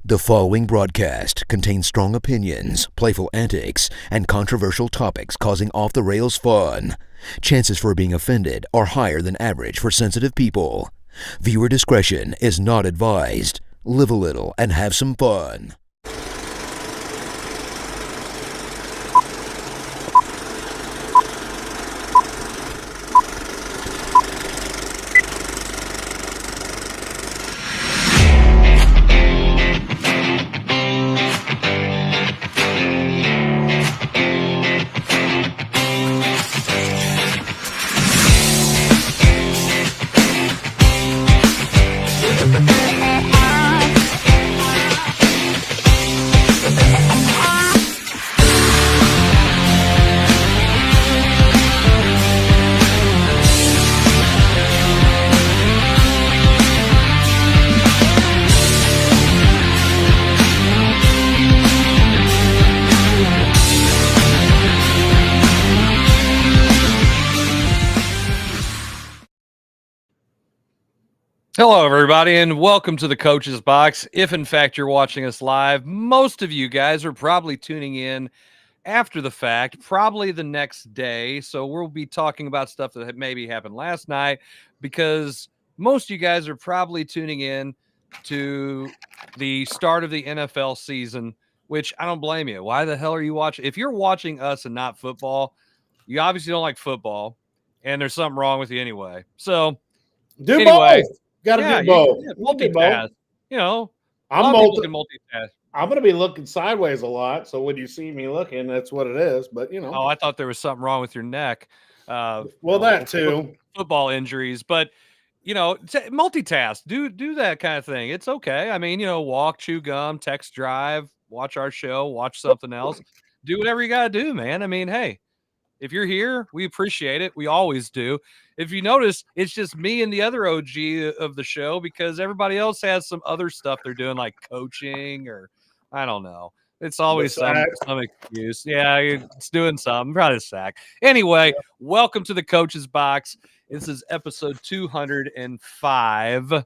The following broadcast contains strong opinions, playful antics, and controversial topics causing off-the-rails fun. Chances for being offended are higher than average for sensitive people. Viewer discretion is not advised. Live a little and have some fun. Hello, everybody, and welcome to the Coach's Box. If, in fact, you're watching us live, most of you guys are probably tuning in after the fact, probably the next day. So we'll be talking about stuff that maybe happened last night because most of you guys are probably tuning in to the start of the NFL season, which I don't blame you. Why the hell are you watching? If you're watching us and not football, you obviously don't like football, and there's something wrong with you anyway. So anyway. Both. Got to do both. Multitask. You know, I'm multitask. I'm going to be looking sideways a lot, so when you see me looking, that's what it is. But you know, oh, I thought there was something wrong with your neck. Well, that too. Football injuries, but you know, multitask. Do that kind of thing. It's okay. I mean, you know, walk, chew gum, text, drive, watch our show, watch something else. Do whatever you got to do, man. I mean, hey. If you're here, we appreciate it. We always do. If you notice, it's just me and the other OG of the show because everybody else has some other stuff they're doing, like coaching or I don't know. It's always some excuse. Yeah, it's doing something. Probably a sack. Anyway, welcome to the Coach's Box. This is episode 205.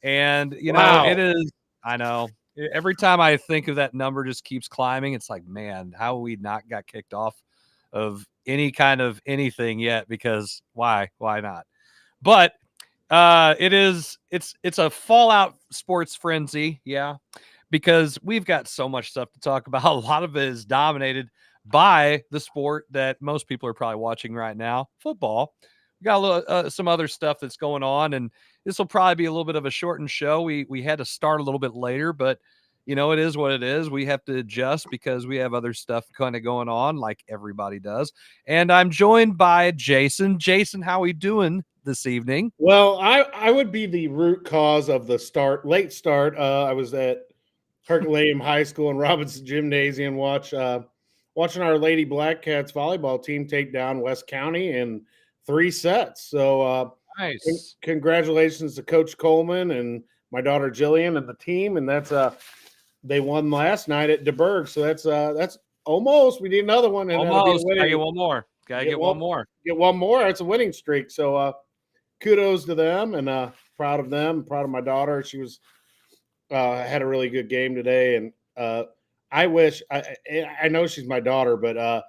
And, you know, it is, I know. Every time I think of that number just keeps climbing. It's like, man, how we not got kicked off of any kind of anything yet, because why not? But it's a Fallout sports frenzy, because we've got so much stuff to talk about. A lot of it is dominated by the sport that most people are probably watching right now, football. We got a little some other stuff that's going on, and this will probably be a little bit of a shortened show. We had to start a little bit later, but you know, it is what it is. We have to adjust because we have other stuff kind of going on like everybody does. And I'm joined by Jason. Jason, how are we doing this evening? Well, I would be the root cause of the late start. I was at Herculaneum High School and Robinson Gymnasium watching our Lady Black Cats volleyball team take down West County in 3 sets. So nice. Congratulations to Coach Coleman and my daughter Jillian and the team. And that's they won last night at DeBerg, so that's almost. We need another one. And almost. Gotta get one more. Get one more. Get one more. It's a winning streak. So kudos to them, and proud of them. Proud of my daughter. She was had a really good game today, and I wish. I know she's my daughter, but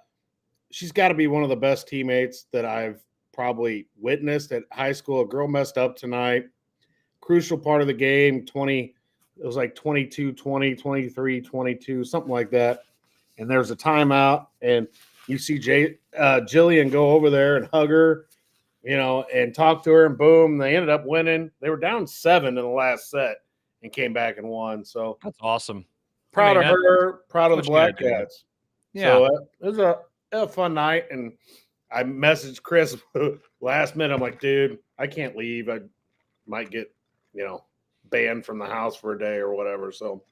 she's got to be one of the best teammates that I've probably witnessed at high school. A girl messed up tonight. Crucial part of the game. It was like 22-20, 23-22, something like that. And there's a timeout, and you see Jillian go over there and hug her, you know, and talk to her, and boom, they ended up winning. They were down 7 in the last set and came back and won. So that's awesome. Proud of her, proud of the Black Cats. Yeah. So it was a fun night, and I messaged Chris last minute. I'm like, dude, I can't leave. I might get, you know, banned from the house for a day or whatever. So,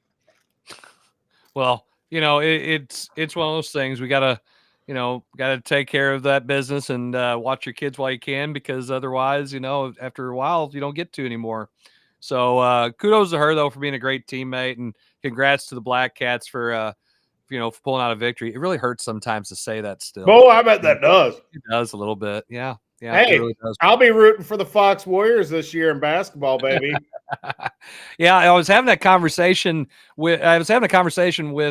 well, you know, it's one of those things. We gotta take care of that business and watch your kids while you can, because otherwise, you know, after a while, you don't get to anymore. So kudos to her though for being a great teammate, and congrats to the Black Cats for pulling out a victory. It really hurts sometimes to say that still. Oh, I bet that does. It does a little bit, yeah. Yeah, it Hey, really does. I'll be rooting for the Fox Warriors this year in basketball, baby. Yeah, I was having a conversation with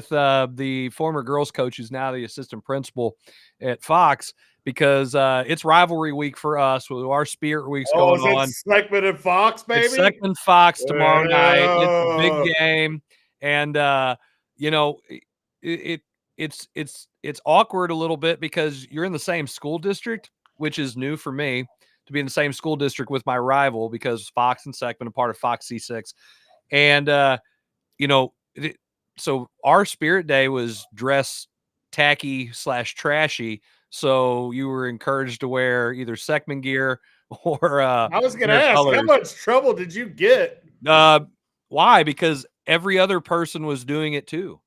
the former girls coach who's now the assistant principal at Fox because it's rivalry week for us with our Spirit Week's Oh, going is it on. Seckman and Fox, It's baby? Seckman Fox tomorrow night. It's a big Oh. game, and you know, it's awkward a little bit because you're in the same school district, which is new for me to be in the same school district with my rival because Fox and Seckman are part of Fox C6, and you know, so our Spirit Day was dress tacky / trashy. So you were encouraged to wear either Seckman gear or I was going to their ask, how colors. much trouble did you get? Why? Because every other person was doing it too.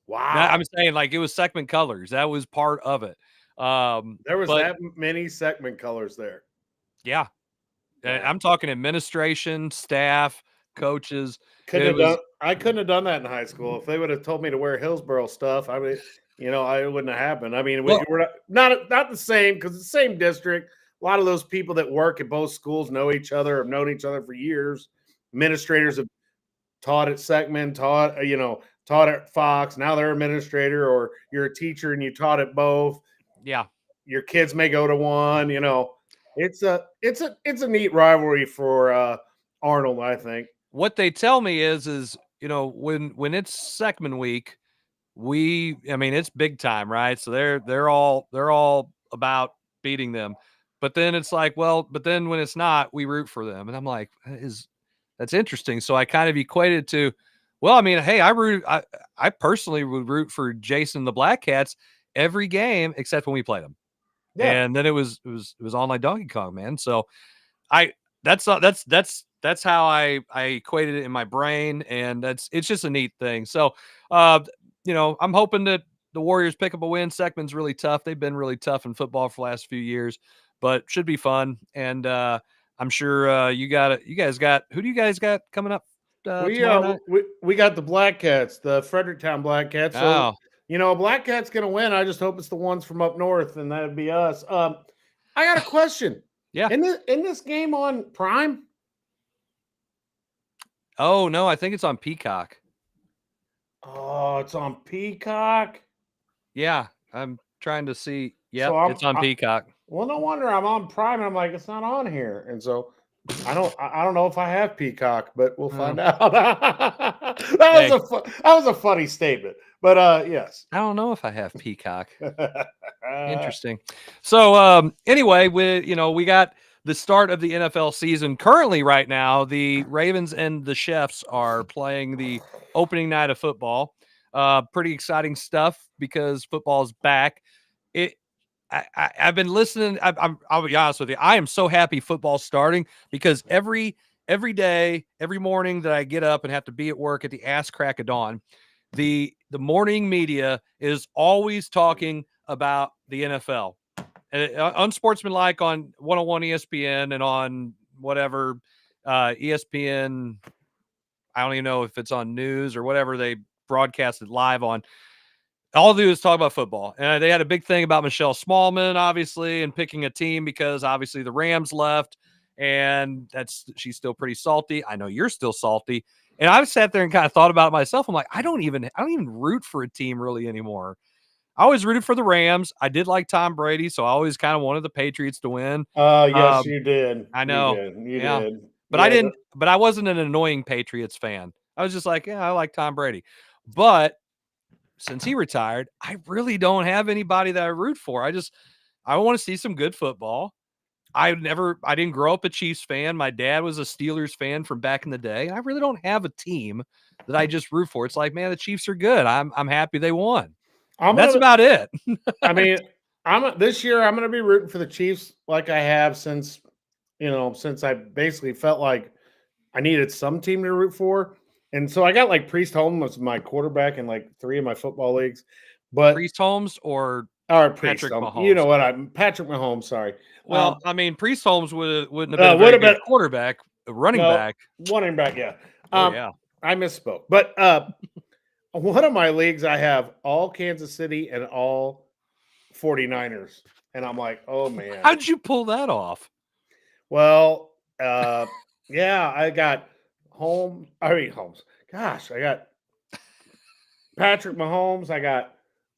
Now, Wow. I'm saying like it was Seckman colors. That was part of it. There was But that many Seckman colors there. yeah, Wow. I'm talking administration, staff, coaches. I couldn't have done that in high school. If they would have told me to wear Hillsboro stuff, I mean, it wouldn't have happened. I mean, Well- we're not the same because it's the same district. A lot of those people that work at both schools know each other, have known each other for years. Administrators have taught at Seckman, taught at Fox. Now they're administrator, or you're a teacher and you taught at both. Yeah. Your kids may go to one. It's a neat rivalry for Arnold, I think. What they tell me is when it's Seckman week, it's big time, right? So they're all about beating them. But then it's like, well, but then when it's not, we root for them. And I'm like, that's interesting. So I kind of equated to, well, I mean, hey, I personally would root for Jason and the Black Cats every game except when we played them. Yeah. And then it was on like Donkey Kong, man. So that's how I equated it in my brain, and it's just a neat thing. So, I'm hoping that the Warriors pick up a win. Seckman's really tough. They've been really tough in football for the last few years, but should be fun. And I'm sure who do you guys got coming up tomorrow night? We got the Black Cats, the Fredericktown Black Cats. So Black Cat's gonna win. I just hope it's the ones from up north, and that'd be us. I got a question. Yeah. In this game on Prime? Oh no, I think it's on Peacock. Oh, it's on Peacock. Yeah, I'm trying to see. Yeah, it's on Peacock. Well, no wonder I'm on Prime, and I'm like, it's not on here, and so I don't know if I have Peacock, but we'll find out. That was a funny statement, but yes. I don't know if I have Peacock. Interesting. So anyway, we got the start of the NFL season. Currently, right now, the Ravens and the Chiefs are playing the opening night of football. Pretty exciting stuff because football is back. I've been listening. I'll be honest with you. I am so happy football's starting because every day, every morning that I get up and have to be at work at the ass crack of dawn, the morning media is always talking about the NFL. And unsportsmanlike on 101 ESPN and on whatever ESPN. I don't even know if it's on news or whatever they broadcasted live on. All they do is talk about football. And they had a big thing about Michelle Smallman, obviously, and picking a team because obviously the Rams left, and she's still pretty salty. I know you're still salty. And I've sat there and kind of thought about it myself. I'm like, I don't even root for a team really anymore. I always rooted for the Rams. I did like Tom Brady, so I always kind of wanted the Patriots to win. Yes, you did. I know. You did. But I didn't. But I wasn't an annoying Patriots fan. I was just like, yeah, I like Tom Brady. But since he retired, I really don't have anybody that I root for. I want to see some good football. I didn't grow up a Chiefs fan. My dad was a Steelers fan from back in the day. I really don't have a team that I just root for. It's like, man, the Chiefs are good. I'm happy they won. That's about it. I mean, this year I'm going to be rooting for the Chiefs like I have since I basically felt like I needed some team to root for. And so I got like Priest Holmes as my quarterback in like 3 of my football leagues. But Priest Holmes or Patrick Mahomes. You know what? Patrick Mahomes, sorry. Well, Priest Holmes wouldn't have been a very good quarterback, running back. Running back, yeah. Yeah. I misspoke. But one of my leagues, I have all Kansas City and all 49ers. And I'm like, oh man. How did you pull that off? Well, yeah, I got Holmes. Gosh, I got Patrick Mahomes. I got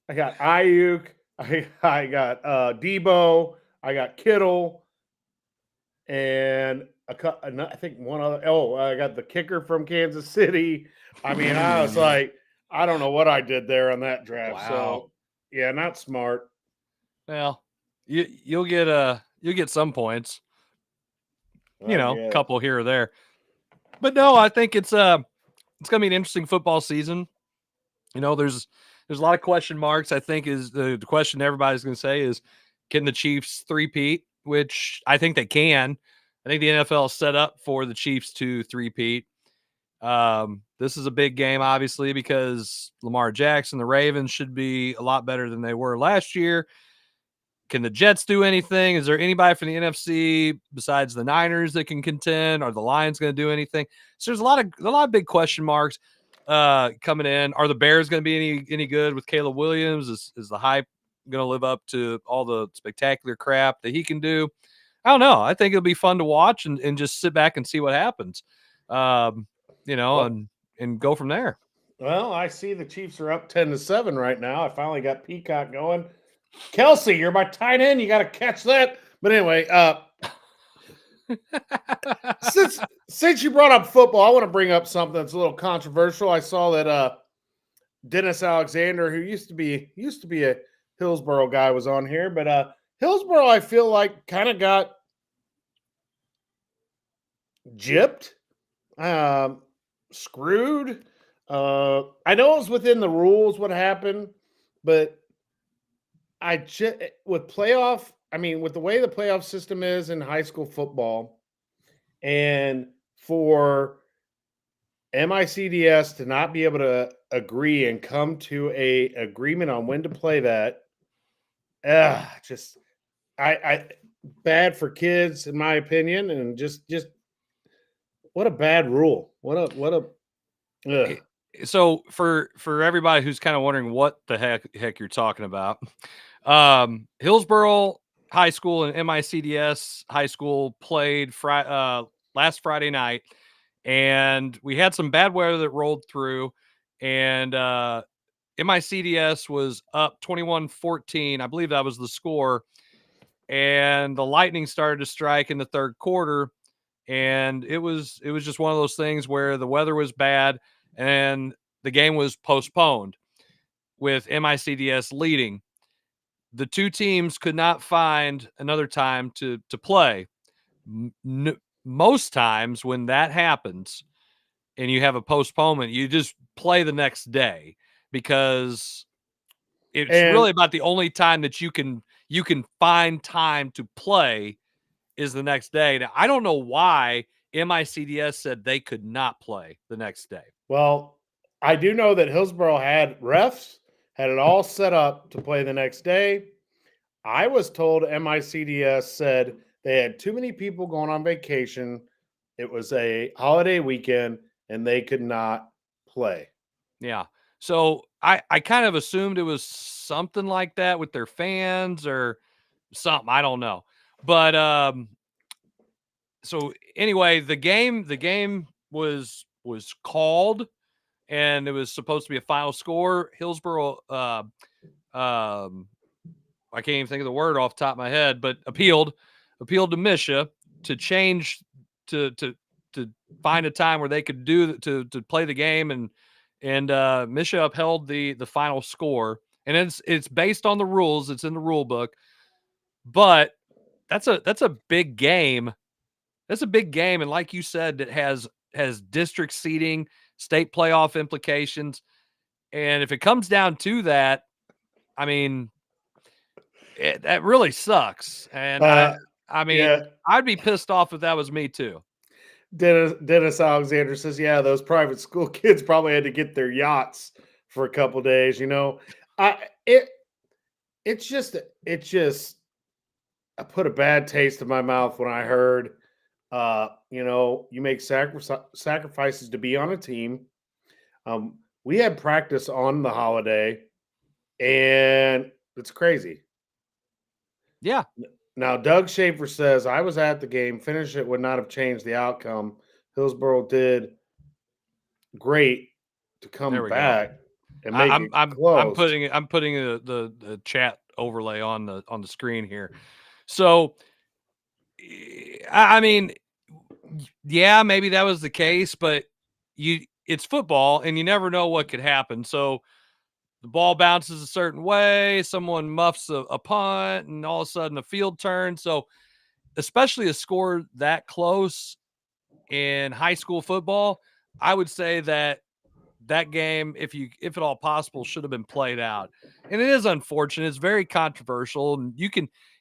Ayuk. I got Debo. I got Kittle, and I think one other. Oh, I got the kicker from Kansas City. I mean, I was like, I don't know what I did there on that draft. Wow. So, yeah, not smart. Well, you'll get some points. A couple here or there. But no, I think it's gonna be an interesting football season. There's a lot of question marks. I think is the question everybody's gonna say is, can the Chiefs three-peat? Which I think they can. I think the NFL is set up for the Chiefs to three-peat. This is a big game, obviously, because Lamar Jackson, the Ravens, should be a lot better than they were last year. Can the Jets do anything? Is there anybody from the NFC besides the Niners that can contend? Are the Lions going to do anything? So there's a lot of big question marks coming in. Are the Bears going to be any good with Caleb Williams? Is the hype going to live up to all the spectacular crap that he can do? I don't know. I think it'll be fun to watch and just sit back and see what happens. And go from there. Well, I see the Chiefs are up 10-7 right now. I finally got Peacock going. Kelsey, you're my tight end. You got to catch that. But anyway, since you brought up football, I want to bring up something that's a little controversial. I saw that Dennis Alexander, who used to be a Hillsboro guy, was on here. But Hillsboro, I feel like, kind of got gypped, screwed. I know it was within the rules what happened, but with the way the playoff system is in high school football, and for MICDS to not be able to agree and come to a agreement on when to play that, bad for kids, in my opinion, and just what a bad rule. So for everybody who's kind of wondering what the heck you're talking about, Hillsboro High School and MICDS High School played last Friday night, and we had some bad weather that rolled through, and MICDS was up 21-14. I believe that was the score, and the lightning started to strike in the third quarter, and it was just one of those things where the weather was bad and the game was postponed with MICDS leading. The two teams could not find another time to play. Most times when that happens and you have a postponement, you just play the next day, because it's really about the only time that you can find time to play is the next day. Now, I don't know why MICDS said they could not play the next day. Well, I do know that Hillsboro had refs, had it all set up to play the next day. I was told MICDS said they had too many people going on vacation. It was a holiday weekend, and they could not play. Yeah. So I kind of assumed it was something like that with their fans or something. I don't know. But so anyway, the game was called, and it was supposed to be a final score. Hillsboro I can't even think of the word off the top of my head, but appealed to Misha to change to find a time where they could do to play the game, and Misha upheld the final score, and it's based on the rules. It's in the rule book, but that's a big game. That's a big game, and like you said, it has district seeding, state playoff implications, and if it comes down to that, I mean, that really sucks. And I'd be pissed off if that was me too. Dennis Alexander says, "Yeah, those private school kids probably had to get their yachts for a couple of days." It's just I put a bad taste in my mouth when I heard, you make sacrifices to be on a team. We had practice on the holiday, and it's crazy. Yeah. Now, Doug Schaefer says, I was at the game. Finish it would not have changed the outcome. Hillsborough did great to There come we go. back and make it I'm close. putting the chat overlay on the screen here. So I mean, yeah, maybe that was the case, but it's football and you never know what could happen. So the ball bounces a certain way, someone muffs a punt, and all of a sudden the field turns. So especially a score that close in high school football, I would say that game, if at all possible, should have been played out. And it is unfortunate. It's very controversial, and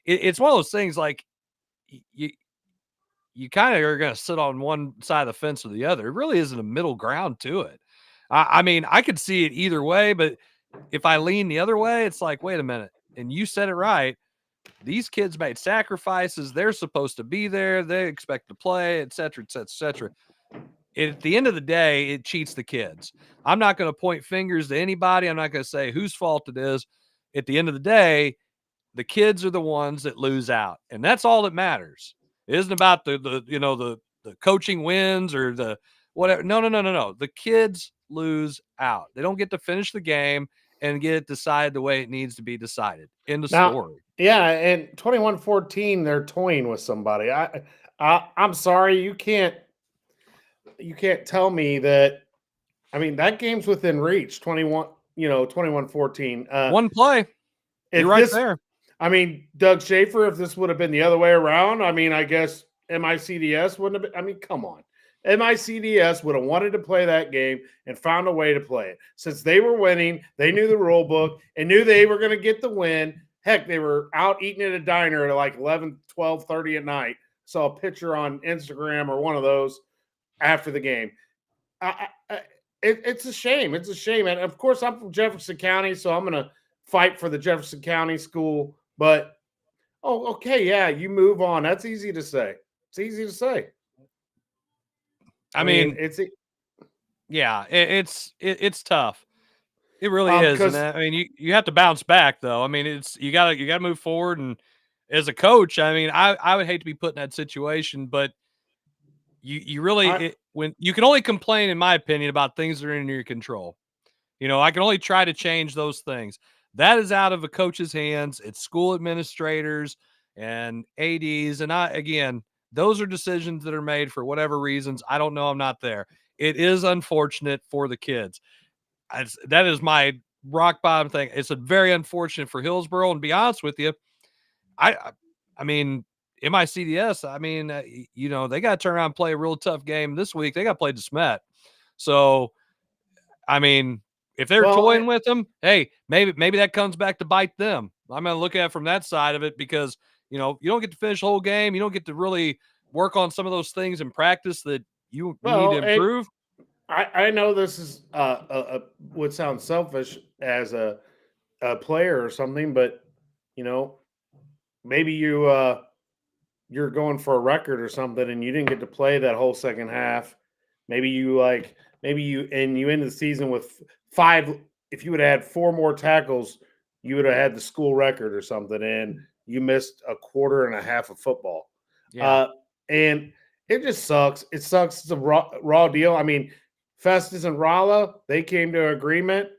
it's one of those things like you you kind of are going to sit on one side of the fence or the other. It really isn't a middle ground to it. I mean, I could see it either way, but if I lean the other way, it's like, wait a minute. And you said it right. These kids made sacrifices. They're supposed to be there. They expect to play, et cetera, et cetera, et cetera. At the end of the day, it cheats the kids. I'm not going to point fingers to anybody. I'm not going to say whose fault it is. At the end of the day, the kids are the ones that lose out, and that's all that matters. It isn't about the coaching wins or the whatever. No. The kids lose out. They don't get to finish the game and get it decided the way it needs to be decided. In the Now, story. yeah, and 21-14, they're toying with somebody. I'm sorry, you can't tell me that. I mean, that game's within reach. 21-14. One play. You're right there. I mean, Doug Schaefer, if this would have been the other way around, I mean, I guess MICDS wouldn't have been. I mean, come on. MICDS would have wanted to play that game and found a way to play it. Since they were winning, they knew the rule book and knew they were going to get the win. Heck, they were out eating at a diner at like 11, 12:30 at night. Saw a picture on Instagram or one of those after the game. It's a shame. It's a shame. And of course, I'm from Jefferson County, so I'm going to fight for the Jefferson County school. But, okay, yeah, you move on. That's easy to say. It's easy to say. I mean, it's tough. It really is. And I mean, you have to bounce back though. I mean, you gotta move forward. And as a coach, I mean, I would hate to be put in that situation, but you really when you can only complain, in my opinion, about things that are in your control. I can only try to change those things. That is out of a coach's hands. It's school administrators and ADs. And again, those are decisions that are made for whatever reasons. I don't know. I'm not there. It is unfortunate for the kids. That is my rock bottom thing. It's a very unfortunate for Hillsborough. And to be honest with you, I mean, MICDS, I mean, they got to turn around and play a real tough game this week. They got to play DeSmet. So, I mean, if they're toying with them, hey, maybe that comes back to bite them. I'm going to look at it from that side of it because, you don't get to finish the whole game. You don't get to really work on some of those things in practice that you need to improve. I know this is would sound selfish as a player or something, but maybe you're going for a record or something, and you didn't get to play that whole second half. Maybe you ended the season with 5. If you would have had 4 more tackles, you would have had the school record or something, and you missed a quarter and a half of football. Yeah. And it just sucks. It sucks. It's a raw deal. I mean, Festus and Rolla, they came to an agreement,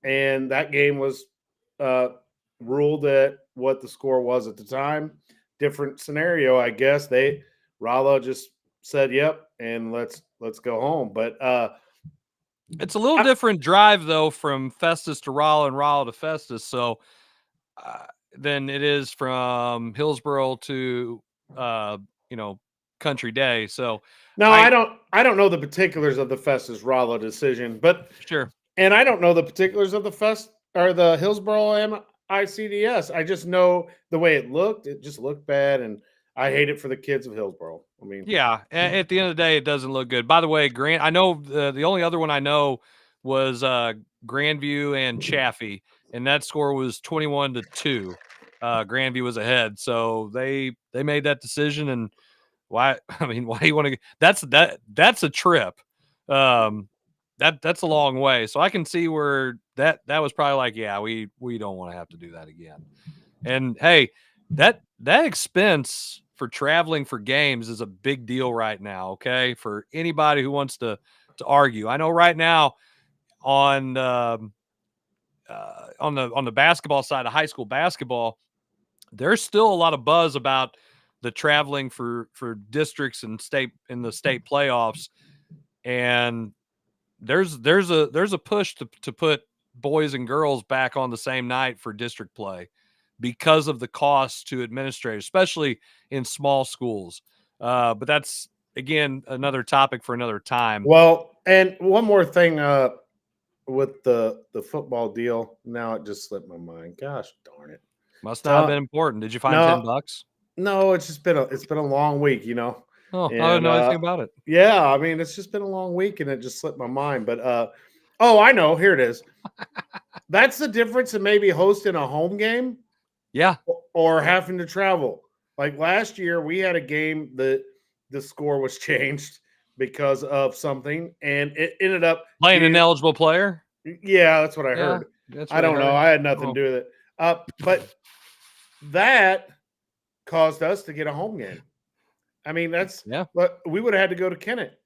and that game was ruled at what the score was at the time. Different scenario, I guess. Rolla just said, "Yep," and let's go home. But it's a little different drive though from Festus to Rolla and Rolla to Festus. So than it is from Hillsborough to Country Day. So no, I don't know the particulars of the Festus Rolla decision, but sure. And I don't know the particulars of the Hillsborough MICDS. I just know the way it looked. It just looked bad, and I hate it for the kids of Hillsborough. I mean, yeah. At the end of the day, it doesn't look good. By the way, I know the only other one I know was Grandview and Chaffee, and that score was 21-2. Grandview was ahead, so they made that decision. And why? I mean, why do you want to? That's a trip. That's a long way. So I can see where that was probably like, yeah, we don't want to have to do that again. And hey, that expense for traveling for games is a big deal right now. Okay, for anybody who wants to argue, I know right now on on the basketball side of high school basketball, there's still a lot of buzz about the traveling for districts and state in the state playoffs, and there's a push to put boys and girls back on the same night for district play because of the cost to administrators, especially in small schools. But that's again another topic for another time. Well, and one more thing with the football deal. Now it just slipped my mind. Gosh darn it! Must not have been important. Did you find No, $10? no, it's just been a long week, you know. Oh, I don't And know anything about it. yeah, I mean, it's just been a long week, and it just slipped my mind. But oh, I know. Here it is. That's the difference in maybe hosting a home game, Yeah, or having to travel. Like last year, we had a game that the score was changed because of something, and it ended up playing an being, eligible player. yeah, that's what I Yeah, heard. that's I what don't know. heard. I had nothing Oh. to do with it. But that caused us to get a home game. I mean, but we would have had to go to Kennett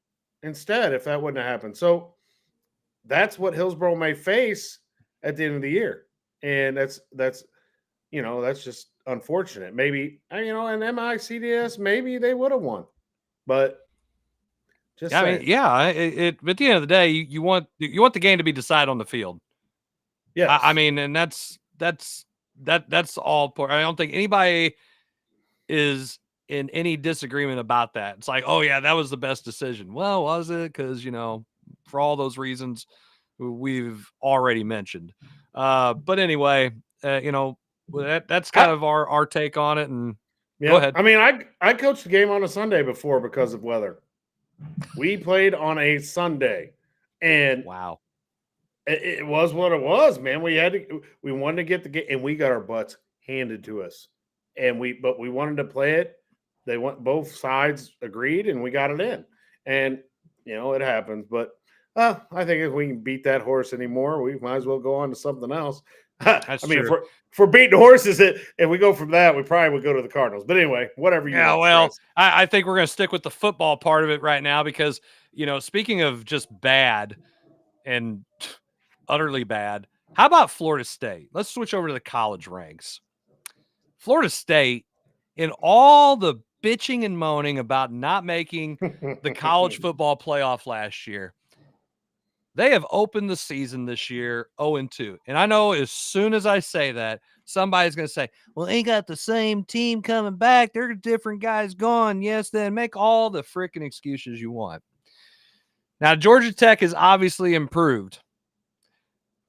instead if that wouldn't have happened. So that's what Hillsborough may face at the end of the year. And that's that's just unfortunate. Maybe and MICDS, maybe they would have won. But just I saying. mean, yeah. But at the end of the day, you want the game to be decided on the field. Yes. I mean, and that's all. I don't think anybody is in any disagreement about that. It's like, oh yeah, that was the best decision. Well, was it? Because for all those reasons we've already mentioned. But anyway, that's kind of our take on it. And go ahead. I mean, I coached the game on a Sunday before because of weather. We played on a Sunday, and wow, it was what it was, man. We wanted to get the game, and we got our butts handed to us, but we wanted to play it. Both sides agreed, and we got it in, and it happens. But I think if we can beat that horse anymore, we might as well go on to something else. That's I mean, true. if we're beating horses, if we go from that, we probably would go to the Cardinals. But anyway, whatever you. Yeah, want, well, I think we're going to stick with the football part of it right now because speaking of just bad and utterly bad, how about Florida State? Let's switch over to the college ranks. Florida State, in all the bitching and moaning about not making the college football playoff last year, they have opened the season this year 0-2. And I know as soon as I say that, somebody's going to say, well, they got the same team coming back. They're different guys gone. Yes, then make all the freaking excuses you want. Now, Georgia Tech has obviously improved,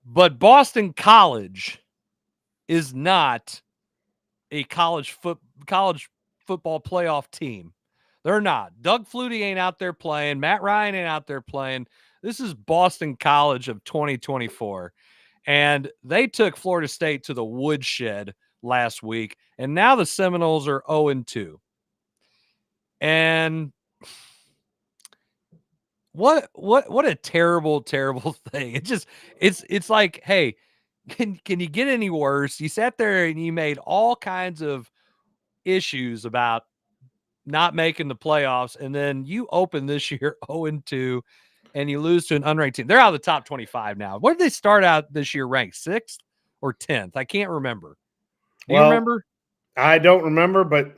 but Boston College is not a college football playoff team. They're not. Doug Flutie ain't out there playing. Matt Ryan ain't out there playing. This is Boston College of 2024. And they took Florida State to the woodshed last week. And now the Seminoles are 0-2. And what a terrible, terrible thing. It's like, hey, can you get any worse? You sat there and you made all kinds of issues about not making the playoffs, and then you open this year 0-2, and you lose to an unranked team. They're out of the top 25 now. Where did they start out this year ranked? 6th or 10th? I can't remember. Do you remember? I don't remember, but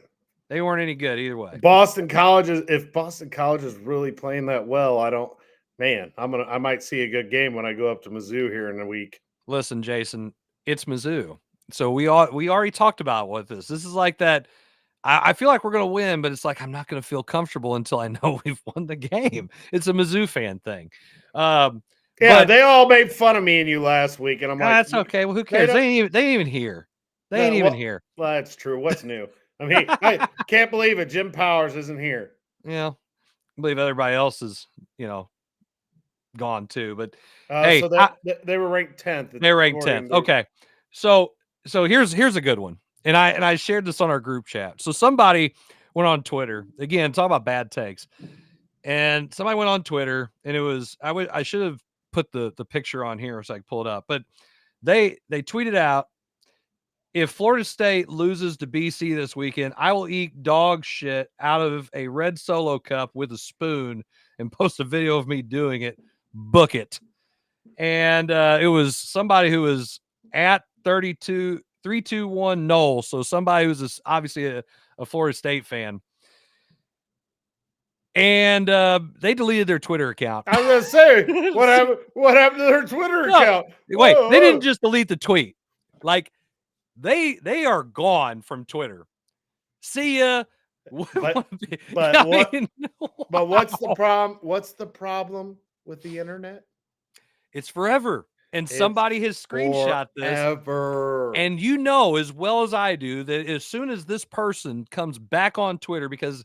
they weren't any good either way. If Boston College is really playing that well, I might see a good game when I go up to Mizzou here in a week. Listen, Jason, it's Mizzou. So we already talked about what this is like that. I feel like we're going to win, but it's like I'm not going to feel comfortable until I know we've won the game. It's a Mizzou fan thing. They all made fun of me and you last week, and I'm like, that's okay. Well, who cares? They ain't even here. They ain't even here. Well, that's true. What's new? I mean, I can't believe it. Jim Powers isn't here. Yeah, I believe everybody else is, gone too. But hey, so they were ranked 10th. They were ranked 10th. Okay, so here's a good one. And I shared this on our group chat. So somebody went on Twitter again, talk about bad takes. And somebody went on Twitter, and it was I should have put the picture on here so I could pull it up. But they tweeted out, if Florida State loses to BC this weekend, I will eat dog shit out of a red Solo cup with a spoon and post a video of me doing it. Book it. And it was somebody who was at 321 Knoll. So somebody who's obviously a Florida State fan. And they deleted their Twitter account. I was going to say, what happened to their Twitter account? Wait, they didn't just delete the tweet. Like, they are gone from Twitter. See ya. But what's the problem? What's the problem with the internet? It's forever. And somebody has screenshot this. And you know as well as I do that as soon as this person comes back on Twitter, because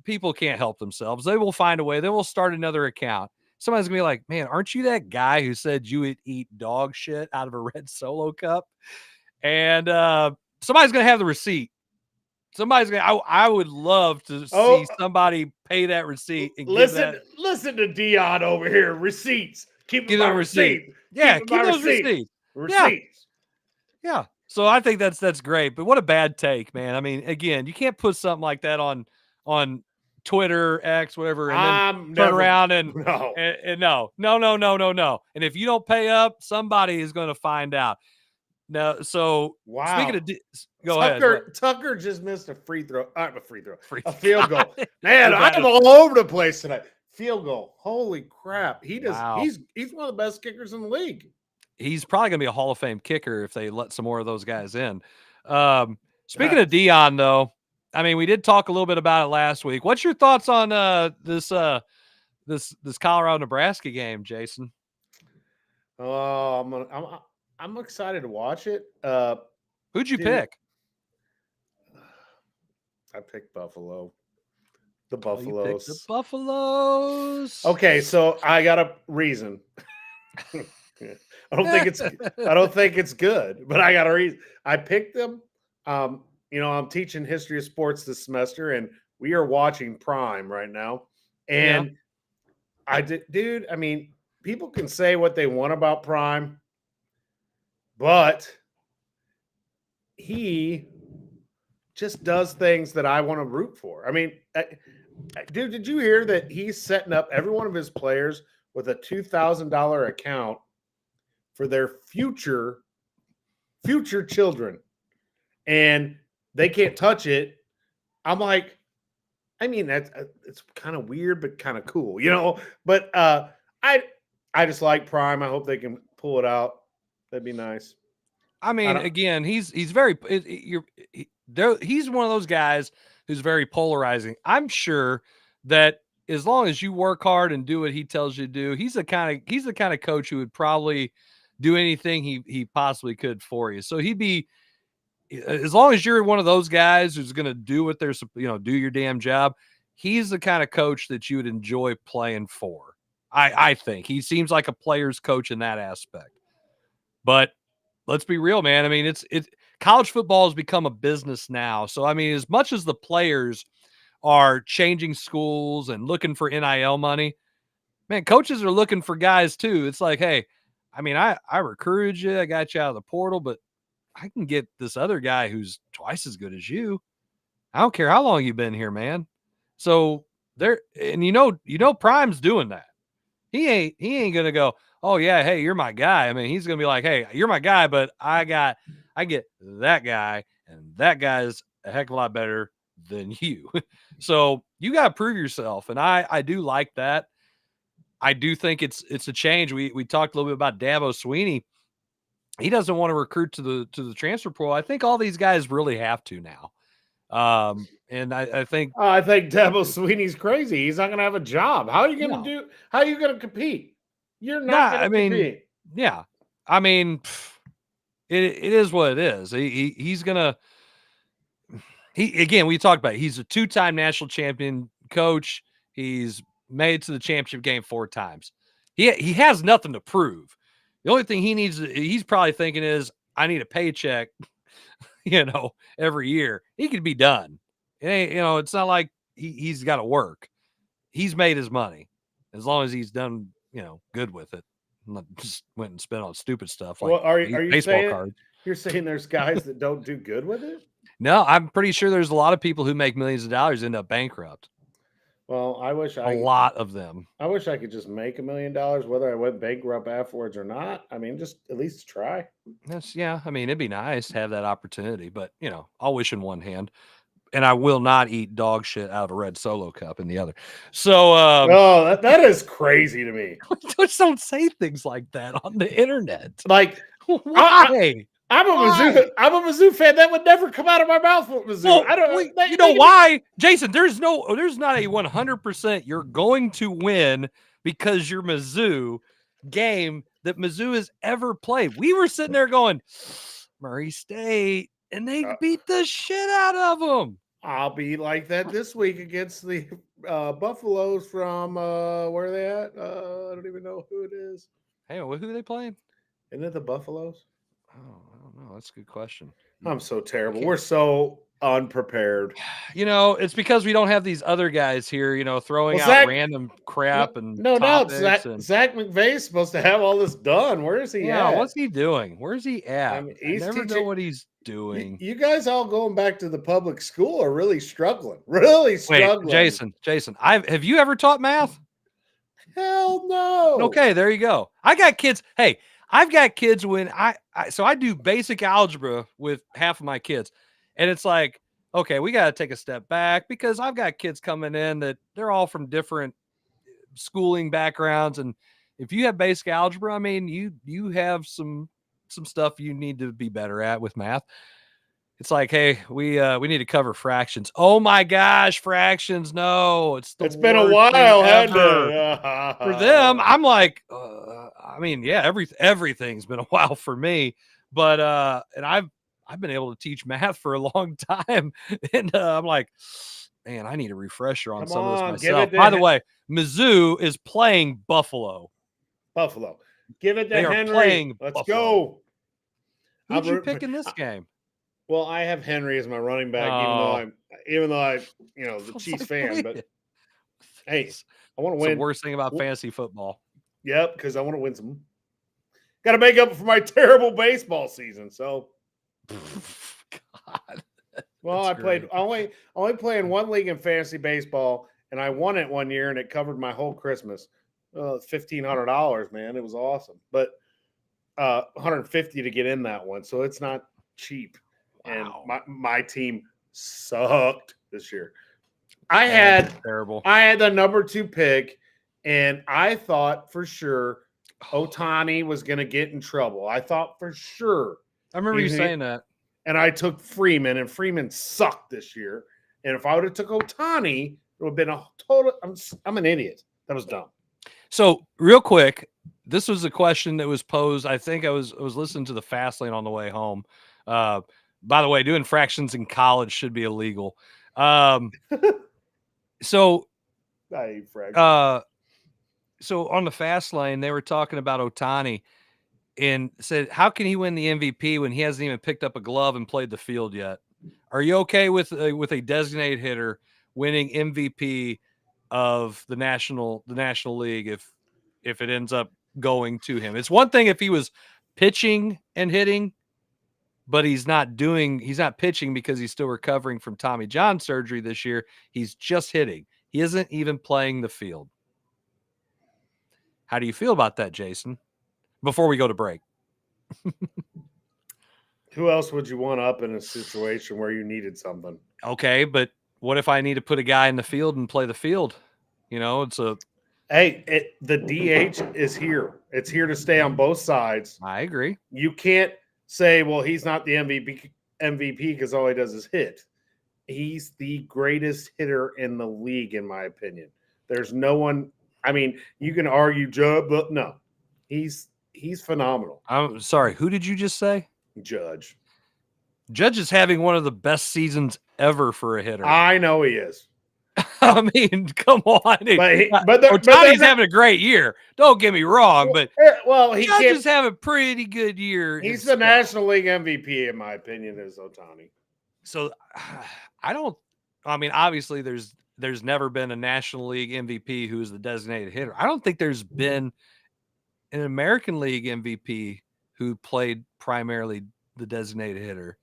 people can't help themselves, they will find a way. They will start another account. Somebody's gonna be like, man, aren't you that guy who said you would eat dog shit out of a red Solo cup? And somebody's gonna have the receipt. Somebody's gonna. I would love to see somebody pay that receipt. And listen to Dion over here. Receipts. Keep them receipt. Yeah, keep those receipts. Yeah. So I think that's great. But what a bad take, man. I mean, again, you can't put something like that on Twitter, X, whatever, and then turn around and no. And if you don't pay up, somebody is going to find out. No, so wow. Speaking of, go ahead. Tucker just missed a free throw. A field goal. Man, I'm all over the place tonight. Field goal. Holy crap! He does. Wow. He's one of the best kickers in the league. He's probably going to be a Hall of Fame kicker if they let some more of those guys in. Speaking of Dion, though, I mean, we did talk a little bit about it last week. What's your thoughts on this Colorado-Nebraska game, Jason? Oh, I'm excited to watch it. Who'd you pick? I picked Buffalo. The Buffaloes. The Buffaloes. Okay, so I got a reason. I don't think it's good, but I got a reason. I picked them. I'm teaching history of sports this semester, and we are watching Prime right now. And I mean, people can say what they want about Prime, but he just does things that I want to root for. I mean, dude, did you hear that he's setting up every one of his players with a $2,000 account for their future children, and they can't touch it? I'm like, I mean, it's kind of weird, but kind of cool, But I just like Prime. I hope they can pull it out. That'd be nice. I mean, again, he's very he's one of those guys who's very polarizing. I'm sure that as long as you work hard and do what he tells you to do, he's the kind of coach who would probably do anything he possibly could for you. So he'd be, as long as you're one of those guys who's going to do what they're, do your damn job, he's the kind of coach that you would enjoy playing for. I think he seems like a player's coach in that aspect. But let's be real, man. I mean, it's college football has become a business now. So, I mean, as much as the players are changing schools and looking for NIL money, man, coaches are looking for guys too. It's like, hey, I mean, I recruited you, I got you out of the portal, but I can get this other guy who's twice as good as you. I don't care how long you've been here, man. So there, and Prime's doing that. He ain't gonna go, oh yeah, hey, you're my guy. I mean, he's gonna be like, hey, you're my guy, but I get that guy, and that guy's a heck of a lot better than you. So you got to prove yourself, and I do like that. I do think it's a change. We talked a little bit about Dabo Swinney. He doesn't want to recruit to the transfer portal. I think all these guys really have to now. And I think Dabo Swinney's crazy. He's not going to have a job. How are you going to how are you going to compete? You're not going to compete. Yeah. I mean, it is what it is. He's going to, again, we talked about it. He's a 2-time national champion coach. He's made it to the championship game 4 times. He has nothing to prove. The only thing he's probably thinking is, I need a paycheck, every year. He could be done. It ain't, it's not like he's got to work. He's made his money as long as he's done, good with it. Not just went and spent on stupid stuff like are you baseball saying, cards. You're saying there's guys that don't do good with it? No, I'm pretty sure there's a lot of people who make millions of dollars end up bankrupt. Well, A lot of them. I wish I could just make $1 million, whether I went bankrupt afterwards or not. I mean, just at least try. Yeah. I mean, it'd be nice to have that opportunity, but I'll wish in one hand, and I will not eat dog shit out of a red Solo cup in the other. So, Oh, that is crazy to me. just don't say things like that on the internet. Like, Why? I'm a Mizzou fan. That would never come out of my mouth with Mizzou. Well, I don't. you know why, Jason? There's not a 100% you're going to win because you're Mizzou game that Mizzou has ever played. We were sitting there going, Murray State, and they beat the shit out of them. I'll be like that this week against the Buffaloes from where are they at? I don't even know who it is. Hey, who are they playing? Isn't it the Buffaloes? Oh, I don't know. That's a good question. I'm so terrible. We're so unprepared. It's because we don't have these other guys here, throwing out random crap and no doubt. Zach McVay's supposed to have all this done. Where is he at? What's he doing? Where's he at? I mean, I never know what he's doing. You guys all going back to the public school are really struggling. Really struggling. Wait, Jason, have you ever taught math? Hell no. Okay, there you go. I got kids. Hey, I've got kids when I do basic algebra with half of my kids. And it's like, okay, we got to take a step back because I've got kids coming in that they're all from different schooling backgrounds. And if you have basic algebra, I mean, you have some stuff you need to be better at with math. It's like, hey, we need to cover fractions. Oh my gosh, fractions. No, it's been a while, hasn't it? For them, I'm like, I mean, yeah, everything's been a while for me, but and I've been able to teach math for a long time, and I'm like, man, I need a refresher on some of this myself. By the way, Mizzou is playing Buffalo. Give it to Henry. Let's go. Who'd you pick in this game? Well, I have Henry as my running back, even though I'm the Chiefs fan. But hey, I want to win. The worst thing about fantasy football. Yep, because I want to win some. Got to make up for my terrible baseball season. So, God. Well, I only play in one league in fantasy baseball, and I won it one year, and it covered my whole Christmas. $1,500, man, it was awesome. But $150 to get in that one, so it's not cheap. Wow. And my team sucked this year. I had the number 2 pick, and I thought for sure Ohtani was going to get in trouble. I thought for sure. I remember you saying that. And I took Freeman, and Freeman sucked this year. And if I would have took Ohtani, it would have been a total. I'm an idiot. That was dumb. So real quick, this was a question that was posed. I think I was listening to the Fast Lane on the way home. By the way, doing fractions in college should be illegal. So I hate fractions. So on the Fast Lane, they were talking about Ohtani and said, how can he win the MVP when he hasn't even picked up a glove and played the field yet? Are you okay with a designated hitter winning MVP of the National League if it ends up going to him? It's one thing if he was pitching and hitting, but he's not pitching because he's still recovering from Tommy John surgery this year. He's just hitting. He isn't even playing the field. How do you feel about that, Jason? Before we go to break. Who else would you want up in a situation where you needed something? Okay, but what if I need to put a guy in the field and play the field? It's a... Hey, the DH is here. It's here to stay on both sides. I agree. You can't say, well, he's not the MVP because all he does is hit. He's the greatest hitter in the league, in my opinion. There's no one. I mean, you can argue Judge, but no, he's phenomenal. I'm sorry. Who did you just say? Judge. Judge is having one of the best seasons ever for a hitter. I know he is. I mean, come on. But Ohtani's having a great year. Don't get me wrong, but Judge is having a pretty good year. He's the National League MVP, in my opinion, is Ohtani. So obviously there's never been a National League MVP who is the designated hitter. I don't think there's been an American League MVP who played primarily the designated hitter.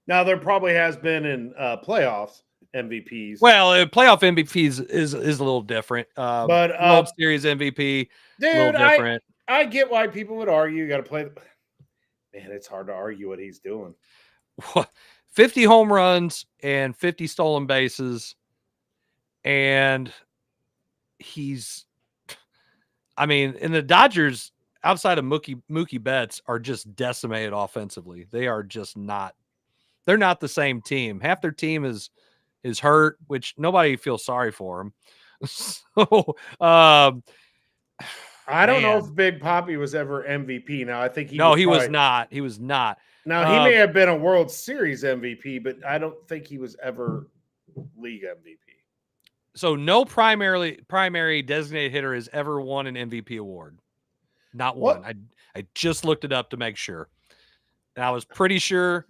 Now there probably has been in playoffs MVPs. Well, playoff MVPs is a little different. But World Series MVP, dude, a little different. I get why people would argue. You got to play. Man, it's hard to argue what he's doing. 50 home runs and 50 stolen bases, and and the Dodgers, outside of Mookie Betts, are just decimated offensively. They are just not. They're not the same team. Half their team is hurt, which nobody feels sorry for them. So, I don't know if Big Papi was ever MVP. Now I think he was not. He was not. Now he may have been a World Series MVP, but I don't think he was ever league MVP. So no primary designated hitter has ever won an MVP award. Not one. I just looked it up to make sure. And I was pretty sure,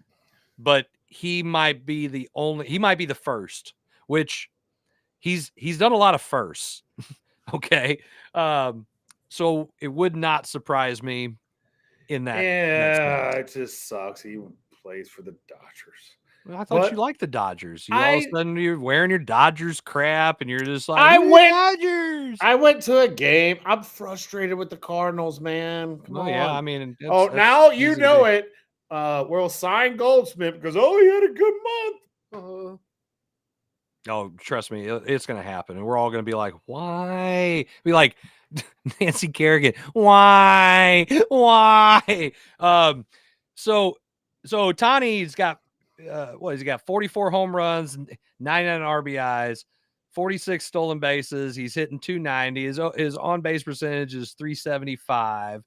but he might be the first, which he's done a lot of firsts. Okay. So it would not surprise me in that. Yeah, it just sucks. He plays for the Dodgers. Well, I thought you liked the Dodgers. All of a sudden you're wearing your Dodgers crap and you're just like, Dodgers. I went to a game. I'm frustrated with the Cardinals, man. Come on. Yeah, I mean, now you know it. We'll sign Goldsmith because he had a good month. Oh, trust me, it's going to happen. And we're all going to be like, why? Be like Nancy Kerrigan, why? So Ohtani's got, he's got 44 home runs, 99 RBIs, 46 stolen bases. He's hitting 290. His on-base percentage is 375.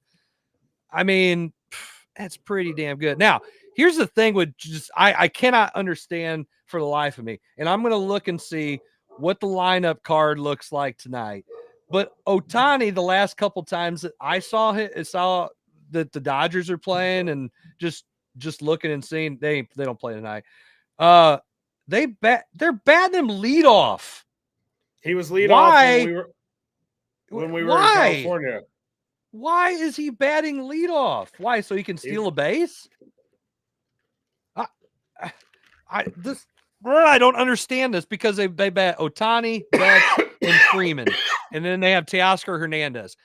I mean, that's pretty damn good. Now, here's the thing with I cannot understand for the life of me, and I'm going to look and see what the lineup card looks like tonight. But Ohtani, the last couple times that I saw that the Dodgers are playing, and just looking and seeing they don't play tonight. They're batting him leadoff. He was leadoff when we were in California. Why is he batting leadoff? Why? So he can steal a base? I don't understand this because they bat Ohtani, Betts, and Freeman, and then they have Teoscar Hernandez.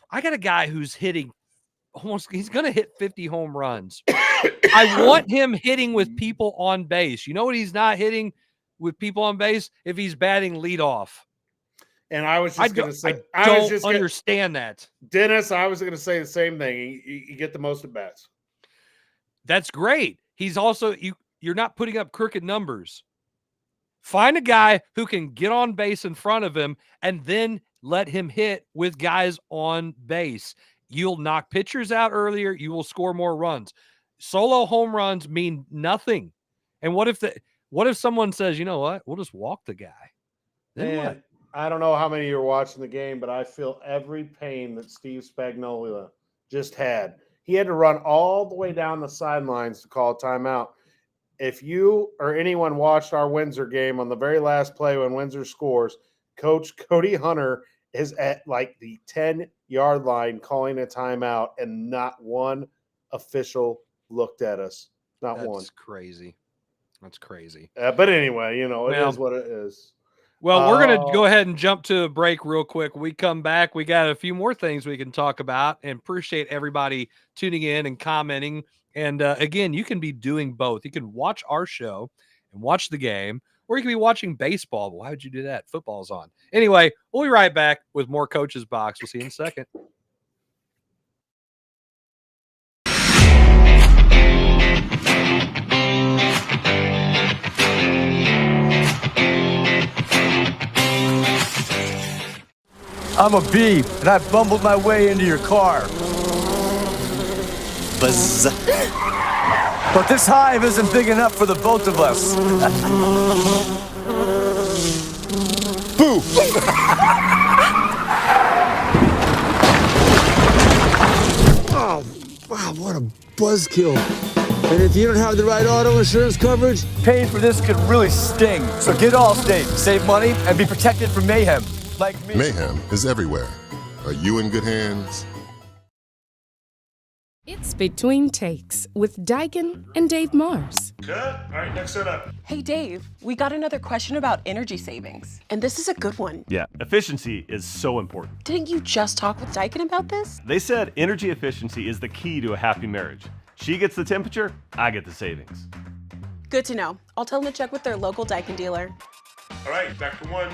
I got a guy who's hitting he's going to hit 50 home runs. I want him hitting with people on base. You know what he's not hitting with people on base? If he's batting leadoff. And I was just going to say, I don't understand that. Dennis, I was going to say the same thing. You get the most at bats. That's great. He's also, you're not putting up crooked numbers. Find a guy who can get on base in front of him and then let him hit with guys on base. You'll knock pitchers out earlier. You will score more runs. Solo home runs mean nothing. And what if someone says, you know what? We'll just walk the guy. Then what? I don't know how many of you are watching the game, but I feel every pain that Steve Spagnuolo just had. He had to run all the way down the sidelines to call a timeout. If you or anyone watched our Windsor game on the very last play when Windsor scores, Coach Cody Hunter is at like the 10-yard line calling a timeout, and not one official looked at us. Not one. That's crazy. That's crazy. But anyway, it is what it is. Well, we're going to go ahead and jump to a break real quick. When we come back, we got a few more things we can talk about, and appreciate everybody tuning in and commenting. And again, you can be doing both. You can watch our show and watch the game, or you can be watching baseball. But why would you do that? Football's on. Anyway, we'll be right back with more Coach's Box. We'll see you in a second. I'm a beep, and I bumbled my way into your car. Buzz. But this hive isn't big enough for the both of us. Boo! Oh, wow, what a buzzkill. And if you don't have the right auto insurance coverage, paying for this could really sting. So get Allstate, save money, and be protected from mayhem. Like me. Mayhem is everywhere. Are you in good hands? It's Between Takes with Dyken and Dave Mars. Cut. All right, next set up. Hey, Dave, we got another question about energy savings. And this is a good one. Yeah, efficiency is so important. Didn't you just talk with Dyken about this? They said energy efficiency is the key to a happy marriage. She gets the temperature, I get the savings. Good to know. I'll tell them to check with their local Dyken dealer. All right, back to one.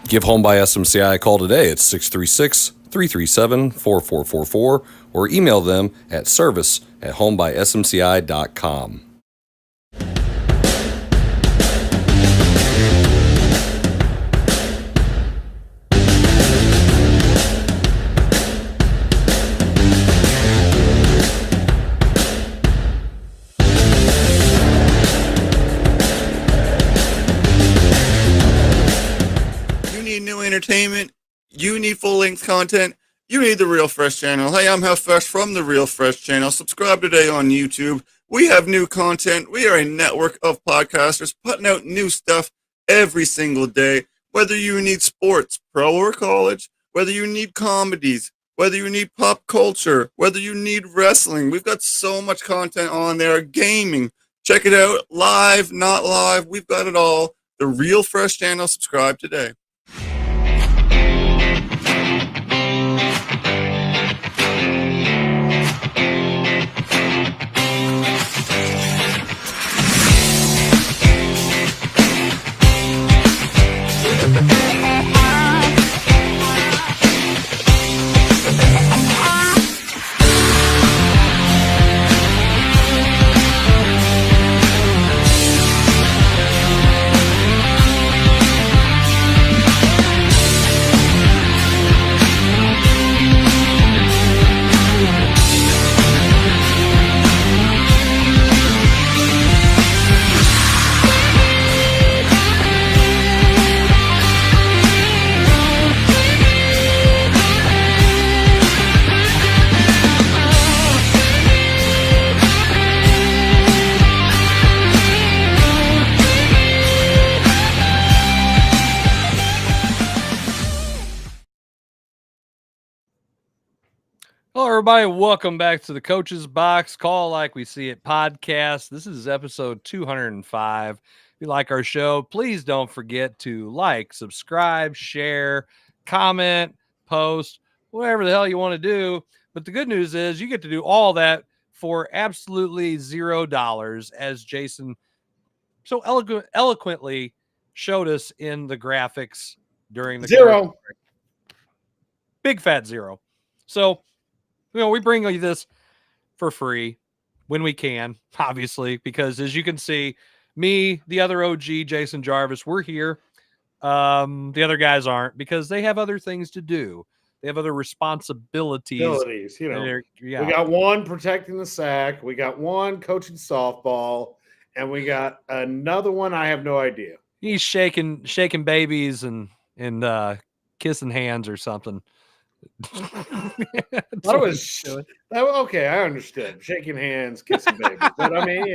Give Home by SMCI a call today at 636-337-4444 or email them at service@homebysmci.com. New entertainment, you need full-length content, you need the Real Fresh channel. Hey, I'm Half Fresh from the Real Fresh channel. Subscribe today on YouTube. We have new content. We are a network of podcasters putting out new stuff every single day. Whether you need sports, pro or college, whether you need comedies, whether you need pop culture, whether you need wrestling, we've got so much content on there. Gaming, check it out. Live, not live, we've got it all. The Real Fresh channel. Subscribe today. Hello, everybody. Welcome back to the Coach's Box Call Like We See It podcast. This is episode 205. If you like our show, please don't forget to like, subscribe, share, comment, post, whatever the hell you want to do. But the good news is you get to do all that for absolutely $0, as Jason so eloquently showed us in the graphics during the Zero. Big fat zero. So, we bring you this for free when we can, obviously, because as you can see, me, the other OG, Jason Jarvis, we're here. The other guys aren't because they have other things to do. They have other responsibilities. We got one protecting the sack. We got one coaching softball. And we got another one. I have no idea. He's shaking babies and kissing hands or something. Okay, I understood. Shaking hands, kissing babies. But I mean,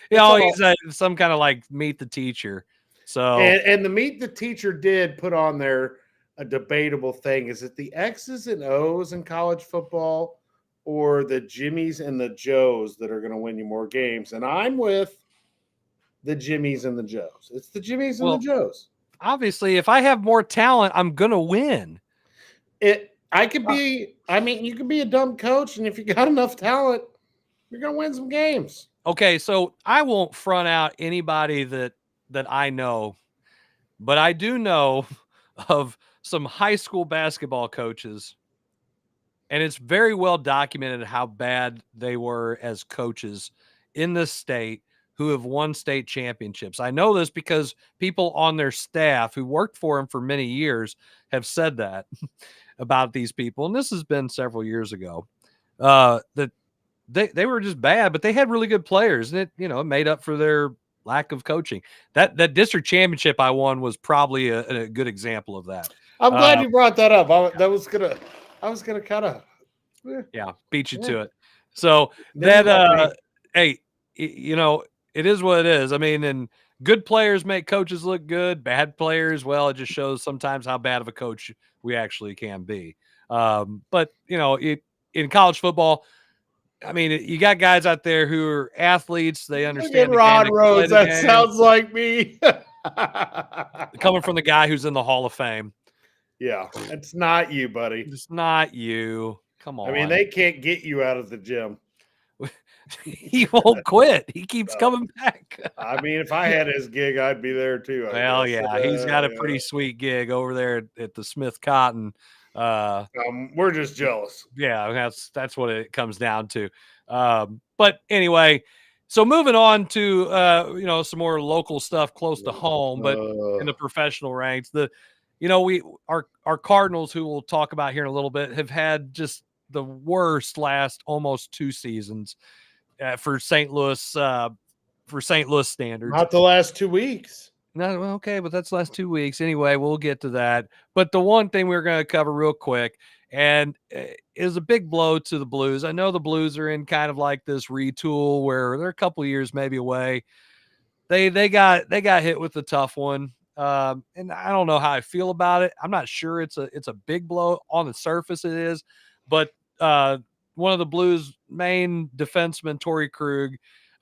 he's some kind of like meet the teacher. So and the meet the teacher did put on there a debatable thing. Is it the X's and O's in college football or the Jimmies and the Joes that are going to win you more games? And I'm with the Jimmies and the Joes. It's the Jimmies and the Joes. Obviously, if I have more talent, I'm going to win. You could be a dumb coach, and if you got enough talent, you're going to win some games. Okay, so I won't front out anybody that I know, but I do know of some high school basketball coaches, and it's very well documented how bad they were as coaches in this state who have won state championships. I know this because people on their staff who worked for them for many years have said that about these people. And this has been several years ago, that they were just bad, but they had really good players, and it made up for their lack of coaching. That district championship I won was probably a good example of that. I'm glad you brought that up. I was gonna kind of beat you to it. So that hey, it is what it is. I mean, and good players make coaches look good. Bad players, well, it just shows sometimes how bad of a coach we actually can be. But in college football, I mean, you got guys out there who are athletes. They Look at understand the game. Rod They Rose. play the That game. sounds like me. Coming from the guy who's in the Hall of Fame. Yeah, it's not you, buddy. It's not you. Come on. I mean, they can't get you out of the gym. He won't quit. He keeps coming back. I mean, if I had his gig, I'd be there too. Well, yeah, he's got a pretty sweet gig over there at the Smith Cotton. We're just jealous. Yeah, that's what it comes down to. But anyway, so moving on to some more local stuff close to home, but in the professional ranks, our Cardinals, who we'll talk about here in a little bit, have had just the worst last almost 2 seasons for St. Louis standards. Not the last 2 weeks. No, okay, but that's the last 2 weeks. Anyway, we'll get to that. But the one thing we're going to cover real quick, and is a big blow to the Blues. I know the Blues are in kind of like this retool where they're a couple years maybe away. They got hit with a tough one. And I don't know how I feel about it. I'm not sure it's a big blow. On the surface it is, but one of the Blues' main defensemen, Torrey Krug,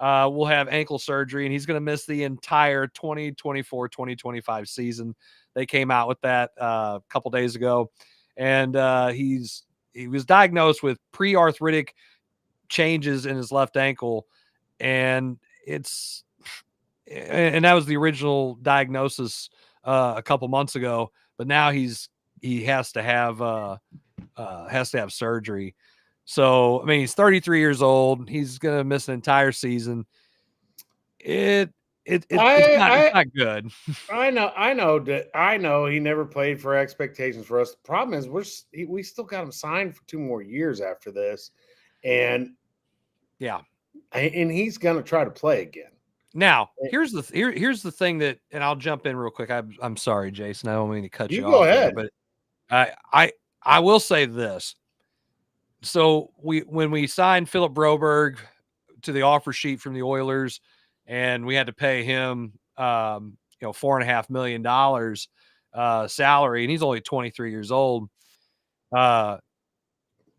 will have ankle surgery, and he's going to miss the entire 2024-2025 season. They came out with that a couple days ago, and he was diagnosed with pre-arthritic changes in his left ankle, and that was the original diagnosis a couple months ago. But now he has to have surgery. So I mean, he's 33 years old. He's gonna miss an entire season. It's not good. I know he never played for expectations for us. The problem is we still got him signed for 2 more years after this, and he's gonna try to play again. Now, here's the thing that, and I'll jump in real quick. I'm sorry, Jason. I don't mean to cut you off. Go ahead. But I will say this. So when we signed Philip Broberg to the offer sheet from the Oilers, and we had to pay him $4.5 million salary, and he's only 23 years old.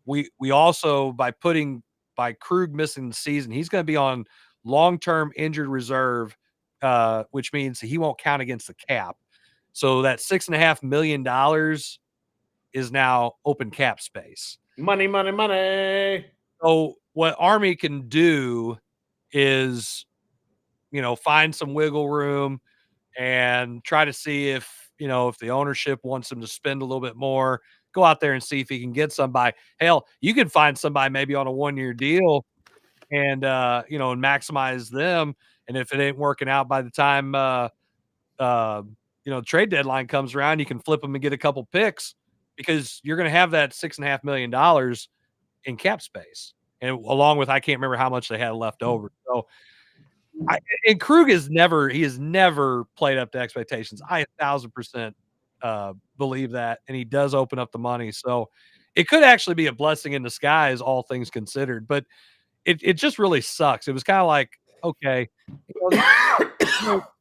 We also, by Krug missing the season, he's going to be on long-term injured reserve, which means he won't count against the cap. So that $6.5 million is now open cap space. Money. So what Army can do is, find some wiggle room and try to see if the ownership wants him to spend a little bit more, go out there and see if he can get somebody. Hell, you can find somebody maybe on a 1-year deal and maximize them. And if it ain't working out by the time, trade deadline comes around, you can flip them and get a couple picks, because you're going to have that $6.5 million in cap space. And along with, I can't remember how much they had left over. So and Krug has never played up to expectations. I 1,000% believe that. And he does open up the money. So it could actually be a blessing in disguise, all things considered, but it just really sucks. It was kind of like, okay,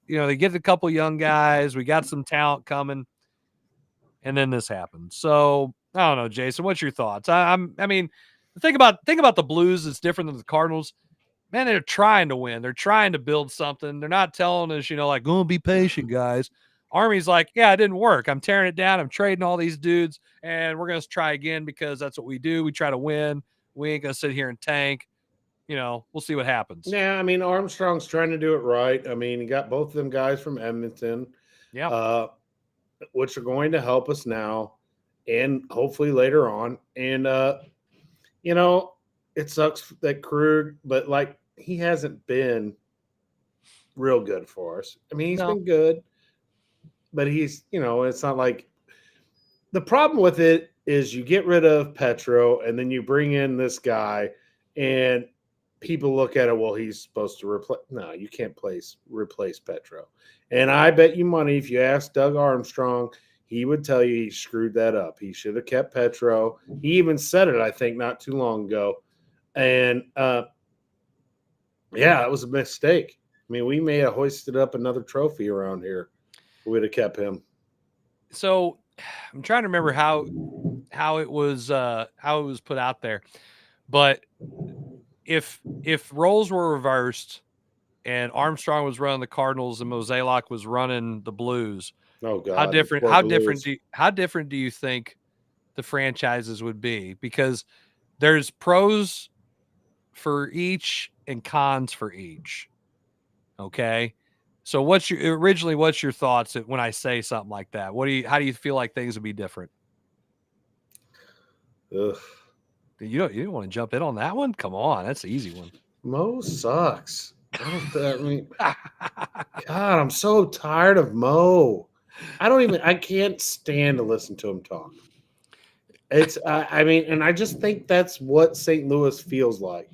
they get a couple young guys. We got some talent coming, and then this happened. So I don't know, Jason, what's your thoughts? I mean, think about the Blues is different than the Cardinals. Man, they're trying to win. They're trying to build something. They're not telling us, like, go and be patient, guys. Army's like, yeah, it didn't work. I'm tearing it down. I'm trading all these dudes, and we're going to try again because that's what we do. We try to win. We ain't going to sit here and tank. We'll see what happens. Yeah, I mean, Armstrong's trying to do it right. I mean, he got both of them guys from Edmonton, which are going to help us now and hopefully later on. And, it sucks that Krug, but he hasn't been real good for us. I mean, he's been good, but he's, it's not like the problem with it is you get rid of Petro and then you bring in this guy and people look at it, well, he's supposed to replace. No, you can't replace Petro. And I bet you money, if you ask Doug Armstrong, he would tell you he screwed that up. He should have kept Petro. He even said it, I think, not too long ago. And, it was a mistake. I mean, we may have hoisted up another trophy around here. We'd have kept him. So I'm trying to remember how it was put out there. But if roles were reversed and Armstrong was running the Cardinals and Mozeliak was running the Blues, Oh God, how different do you think the franchises would be? Because there's pros for each and cons for each. Okay. So what's your thoughts when I say something like that? How do you feel like things would be different? Ugh. You don't want to jump in on that one? Come on, that's the easy one. Mo sucks. I mean, God, I'm so tired of Mo. I can't stand to listen to him talk. It's, I mean, and I just think that's what St. Louis feels like.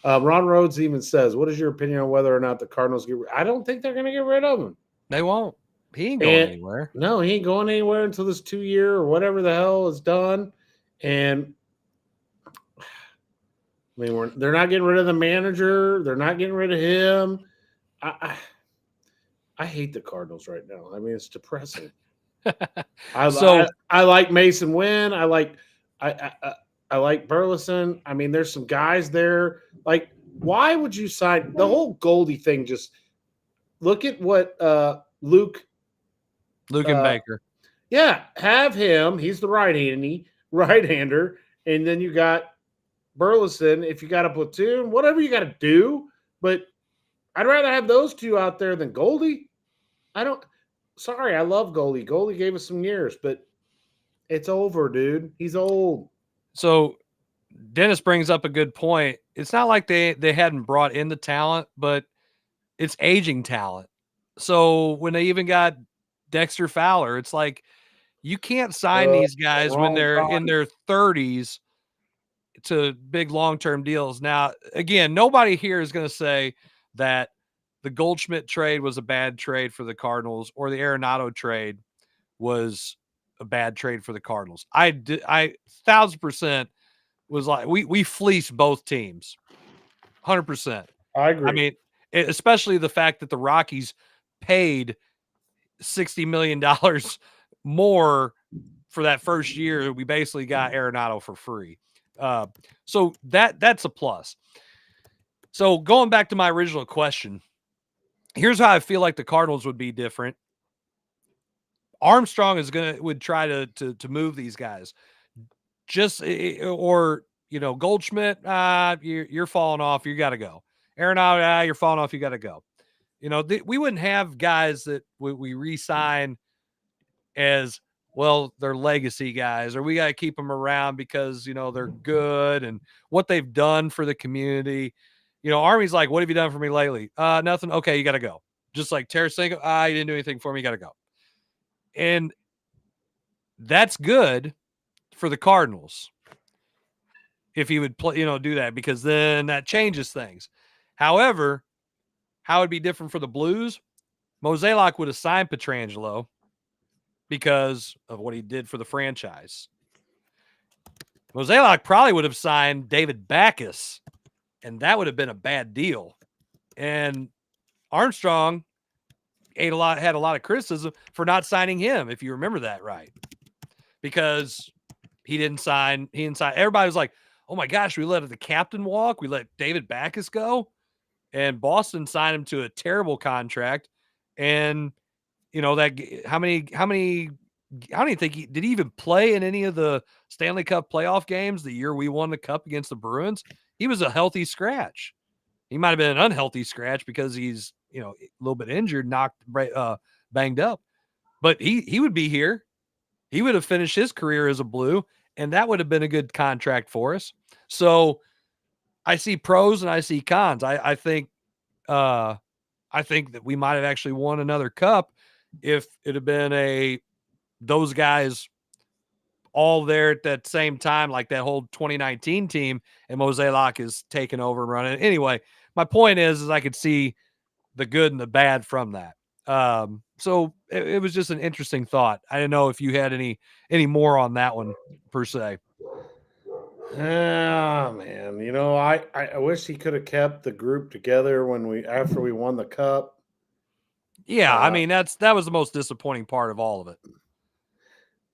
Ron Rhodes even says, "What is your opinion on whether or not the Cardinals get?" I don't think they're going to get rid of him. They won't. He ain't going anywhere. No, he ain't going anywhere until this 2-year or whatever the hell is done. And I mean, they're not getting rid of the manager. They're not getting rid of him. I hate the Cardinals right now. I mean, it's depressing. I like Mason Wynn. I like Burleson. I mean, there's some guys there. Like, why would you sign the whole Goldie thing? Just look at what Luke and Baker. Yeah, have him. He's the right-hander, and then you got Burleson. If you got a platoon, whatever you got to do, but I'd rather have those two out there than Goldie. Sorry, I love Goldie. Goldie gave us some years, but it's over, dude. He's old. So Dennis brings up a good point. It's not like they hadn't brought in the talent, but it's aging talent. So when they even got Dexter Fowler, it's like you can't sign these guys when they're in their 30s to big long-term deals. Now, again, nobody here is going to say that the Goldschmidt trade was a bad trade for the Cardinals or the Arenado trade was a bad trade for the Cardinals. I 1,000% was like, we fleeced both teams. 100%. I agree. I mean, especially the fact that the Rockies paid $60 million more for that first year. We basically got Arenado for free. So that's a plus. So going back to my original question, here's how I feel like the Cardinals would be different. Armstrong would try to move these guys. Goldschmidt, you're falling off. You got to go. Arenado, you're falling off. You got to go. We wouldn't have guys that we re-sign as, well, they're legacy guys, or we got to keep them around because, they're good and what they've done for the community. Army's like, what have you done for me lately? Nothing. Okay, you got to go. Just like Tarasenko, you didn't do anything for me. You got to go. And that's good for the Cardinals if he would play, do that, because then that changes things. However, how it'd be different for the Blues, Mozeliak would have signed Pietrangelo because of what he did for the franchise. Mozeliak probably would have signed David Backes, and that would have been a bad deal. And Armstrong had a lot of criticism for not signing him, if you remember that right, because he didn't sign. Everybody was like, "Oh my gosh, we let the captain walk. We let David Backes go," and Boston signed him to a terrible contract. And how many did he even play in any of the Stanley Cup playoff games the year we won the cup against the Bruins? He was a healthy scratch. He might have been an unhealthy scratch because he's, a little bit injured, banged up, but he would be here. He would have finished his career as a Blue, and that would have been a good contract for us. So I see pros and I see cons. I think that we might have actually won another cup if it had been those guys all there at that same time, like that whole 2019 team, and Mozeliak is taking over and running. Anyway, my point is I could see the good and the bad from that. So it was just an interesting thought. I didn't know if you had any more on that one per se. Ah, man. I wish he could have kept the group together after we won the cup. Yeah, I mean that was the most disappointing part of all of it.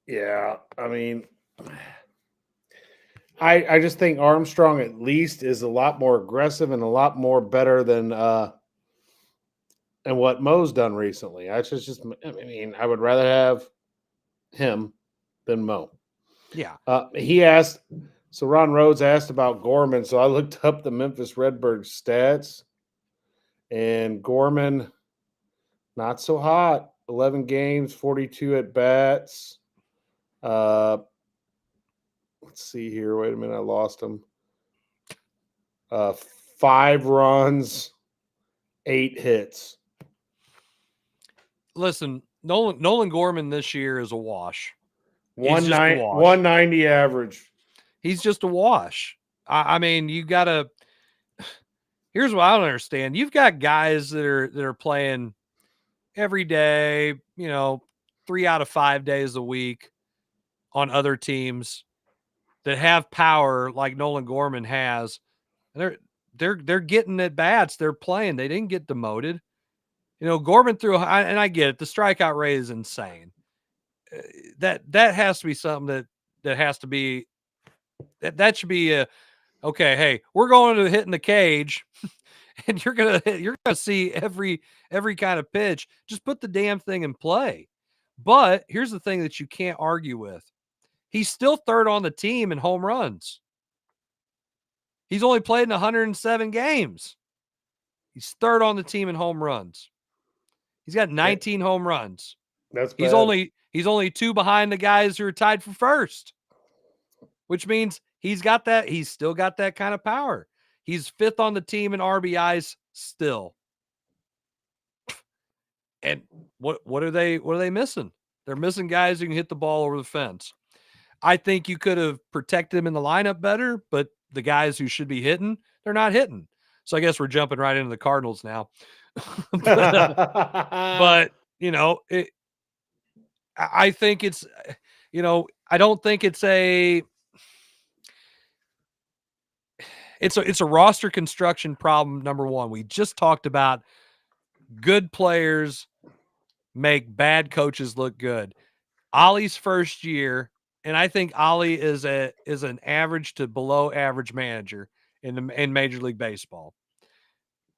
Yeah, I mean, I just think Armstrong at least is a lot more aggressive and a lot more better than what Mo's done recently. I mean, I would rather have him than Mo. Yeah. So Ron Rhodes asked about Gorman. So I looked up the Memphis Redbirds stats, and Gorman, not so hot. 11 games, 42 at bats. Let's see here. Wait a minute. I lost him. 5 runs, 8 hits. Listen, Nolan Gorman this year is a wash. 190 average. He's just a wash. I mean, you got to. Here's what I don't understand. You've got guys that are playing every day, 3 out of 5 days a week on other teams that have power like Nolan Gorman has. And they're getting at bats. They're playing. They didn't get demoted. Gorman threw, and I get it. The strikeout rate is insane. That has to be something that has to be that should be okay. Hey, we're going to hit in the cage, and you're gonna see every kind of pitch. Just put the damn thing in play. But here's the thing that you can't argue with: he's still third on the team in home runs. He's only played in 107 games. He's third on the team in home runs. He's got 19 home runs. That's bad. He's only 2 behind the guys who are tied for first, which means he's still got that kind of power. He's 5th on the team in RBIs still. And what are they missing? They're missing guys who can hit the ball over the fence. I think you could have protected him in the lineup better, but the guys who should be hitting, they're not hitting. So I guess we're jumping right into the Cardinals now. but I think it's, I don't think it's a roster construction problem. Number one, we just talked about good players make bad coaches look good. Ollie's first year, and I think Ollie is an average to below average manager in Major League Baseball.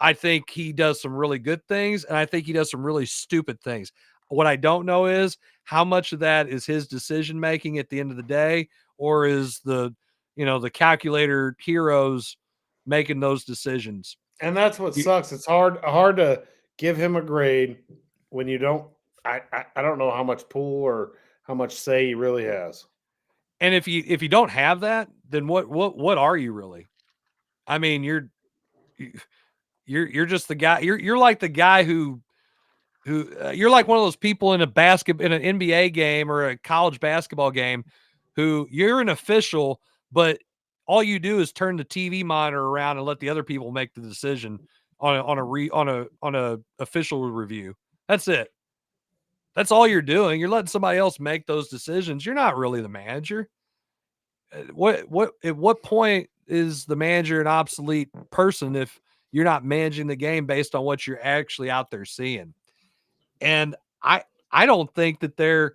I think he does some really good things, and I think he does some really stupid things. What I don't know is how much of that is his decision making at the end of the day, or is the calculator heroes making those decisions. And that's what sucks. It's hard to give him a grade when you don't. I don't know how much pull or how much say he really has. And if you don't have that, then what are you really? I mean, you're just the guy. You're like the guy who you're like one of those people in an NBA game or a college basketball game who you're an official, but all you do is turn the TV monitor around and let the other people make the decision on a official review. That's it. That's all you're doing. You're letting somebody else make those decisions. You're not really the manager. At what point is the manager an obsolete person if you're not managing the game based on what you're actually out there seeing? And I don't think that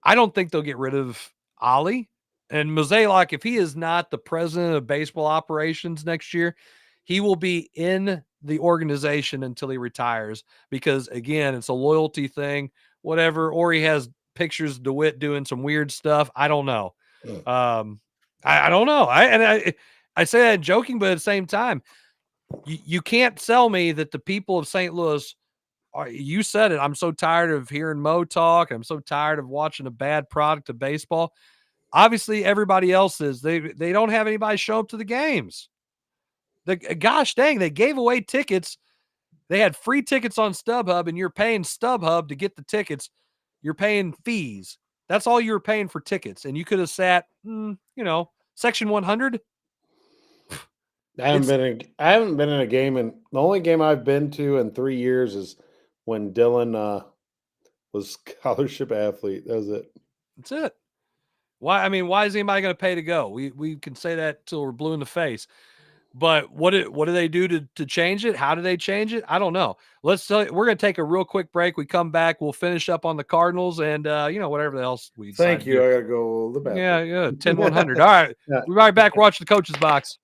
I don't think they'll get rid of Ollie and Mozeliak. If he is not the president of baseball operations next year, he will be in the organization until he retires, because again, it's a loyalty thing, whatever, or he has pictures of DeWitt doing some weird stuff. I don't know. I don't know. I say that joking, but at the same time, you can't tell me that the people of St. Louis you said it. I'm so tired of hearing Mo talk. I'm so tired of watching a bad product of baseball. Obviously, everybody else is. They don't have anybody show up to the games. Gosh dang, they gave away tickets. They had free tickets on StubHub, and you're paying StubHub to get the tickets. You're paying fees. That's all you were paying for tickets, and you could have sat, section 100. I haven't been in a game, and the only game I've been to in 3 years is when Dylan was scholarship athlete. That was it. That's it. Why? I mean, why is anybody going to pay to go? We can say that till we're blue in the face. But what do they do to change it? How do they change it? I don't know. Let's tell you, we're going to take a real quick break. We come back, we'll finish up on the Cardinals and whatever else we decide Thank to you. do. I gotta go to the bathroom. Yeah, 10-100. All right, Yeah. we'll be right back. Watch the coach's box.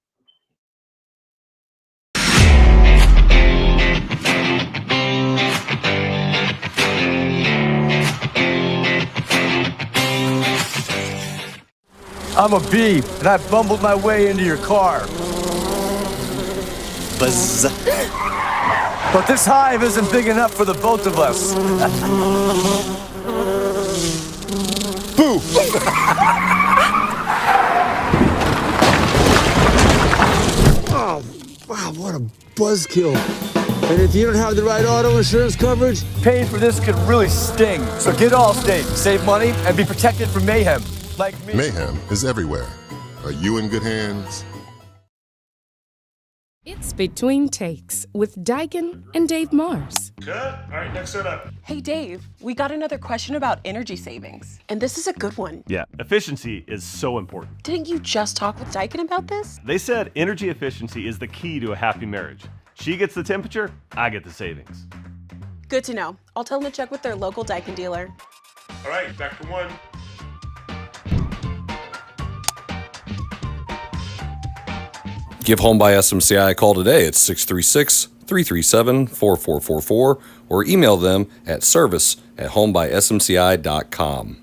I'm a bee, and I bumbled my way into your car. Buzz. But this hive isn't big enough for the both of us. Boo! Oh, wow, what a buzzkill. And if you don't have the right auto insurance coverage, paying for this could really sting. So get Allstate, save money, and be protected from mayhem. Like me. Mayhem is everywhere. Are you in good hands? It's Between Takes with Daikin and Dave Mars. Cut. All right, next set up. Hey, Dave, we got another question about energy savings. And this is a good one. Yeah, efficiency is so important. Didn't you just talk with Daikin about this? They said energy efficiency is the key to a happy marriage. She gets the temperature, I get the savings. Good to know. I'll tell them to check with their local Daikin dealer. All right, back for one. Give Home by SMCI a call today at 636-337-4444 or email them at service@homebysmci.com.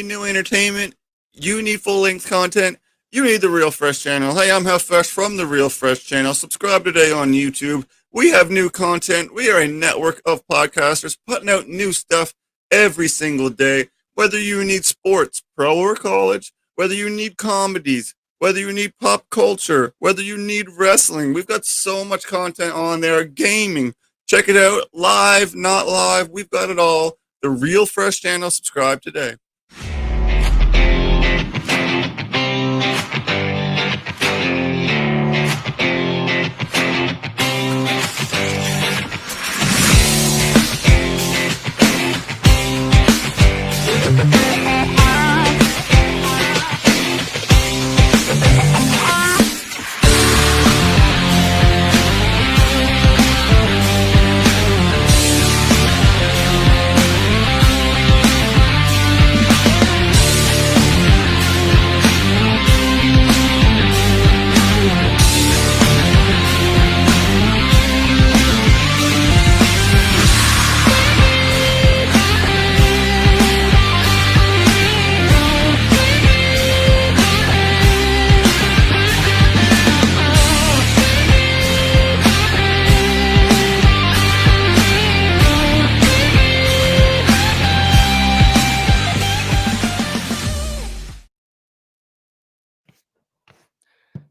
New entertainment, you need full-length content, you need the Real Fresh channel. Hey, I'm How Fresh from the Real Fresh channel. Subscribe today on YouTube. We have new content. We are a network of podcasters putting out new stuff every single day. Whether you need sports, pro or college, whether you need comedies, whether you need pop culture, whether you need wrestling, we've got so much content on there. Gaming, check it out. Live, not live, we've got it all. The Real Fresh channel. Subscribe today.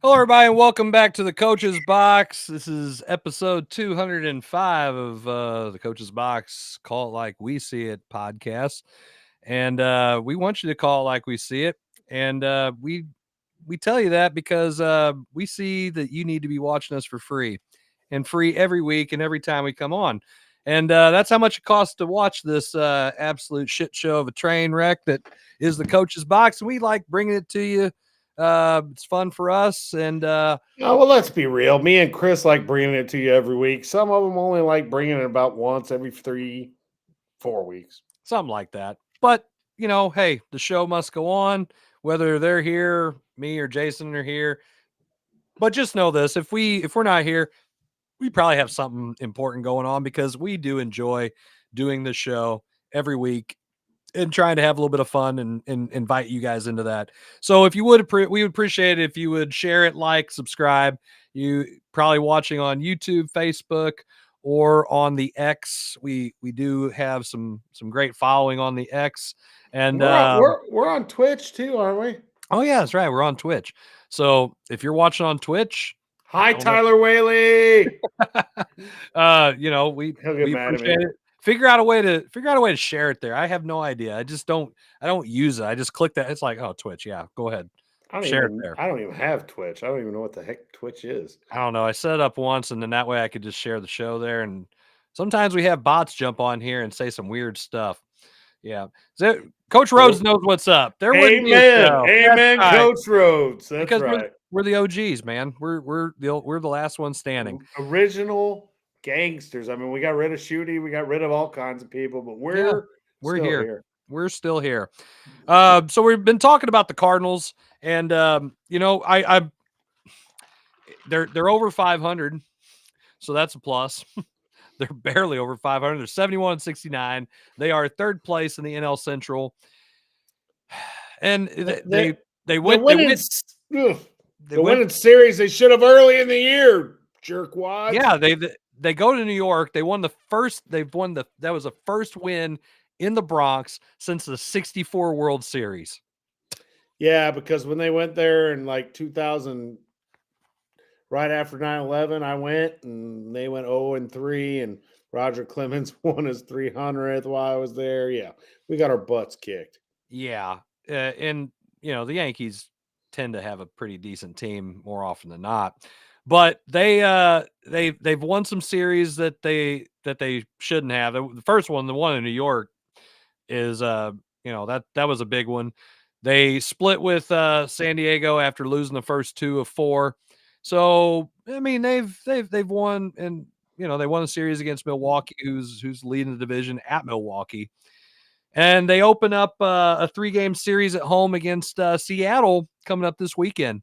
Hello, everybody, and welcome back to the Coach's Box. This is episode 205 of the Coach's Box Call It Like We See It podcast. And we want you to call it like we see it. And we tell you that because we see that you need to be watching us for free and free every week and every time we come on. And that's how much it costs to watch this absolute shit show of a train wreck that is the Coach's Box. And we like bringing it to you. It's fun for us. And well, let's be real. Me and Chris like bringing it to you every week. Some of them only like bringing it about once every 3-4 weeks. Something like that. But, you know, hey, the show must go on, whether they're here, me or Jason are here. But just know this, if we're not here, we probably have something important going on because we do enjoy doing the show every week and trying to have a little bit of fun and invite you guys into that. So if you would, we would appreciate it if you would share it, like, subscribe. You probably watching on YouTube, Facebook, or on the X. We do have some great following on the X. And we're on Twitch too, aren't we? Oh yeah, that's right. We're on Twitch. So if you're watching on Twitch, hi Tyler Whaley. You know, we He'll get mad at appreciate me. it. figure out a way to share it there. I have no idea. I don't use it. I just click that. It's like, oh, Twitch. Yeah, go ahead. Share it there. I don't even have Twitch. I don't even know what the heck Twitch is. I don't know. I set it up once, and then that way I could just share the show there. And sometimes we have bots jump on here and say some weird stuff. Yeah. Coach Rhodes knows what's up. There wouldn't be a show. Amen, That's right. Coach Rhodes. That's Because right. we're the OGs, man. We're the last one standing. Original gangsters. I mean, we got rid of Shooty, we got rid of all kinds of people, but we're still here. We're still here. So we've been talking about the Cardinals, and they're over 500, so that's a plus. They're barely over 500. They're 71-69. They are third place in the NL Central, and they went. The winning series they should have early in the year. Jerkwads. Yeah, they go to New York. They won the first. That was the first win in the Bronx since the '64 World Series. Yeah, because when they went there in like 2000, right after 9/11, I went and they went 0-3, and Roger Clemens won his 300th while I was there. Yeah, we got our butts kicked. Yeah, and the Yankees tend to have a pretty decent team more often than not, but they've won some series that they shouldn't have. The first one, the one in New York, is that was a big one. They split with San Diego after losing the first 2 of 4. So I mean they've won, and they won a series against Milwaukee, who's leading the division at Milwaukee, and they open up a 3-game series at home against Seattle coming up this weekend.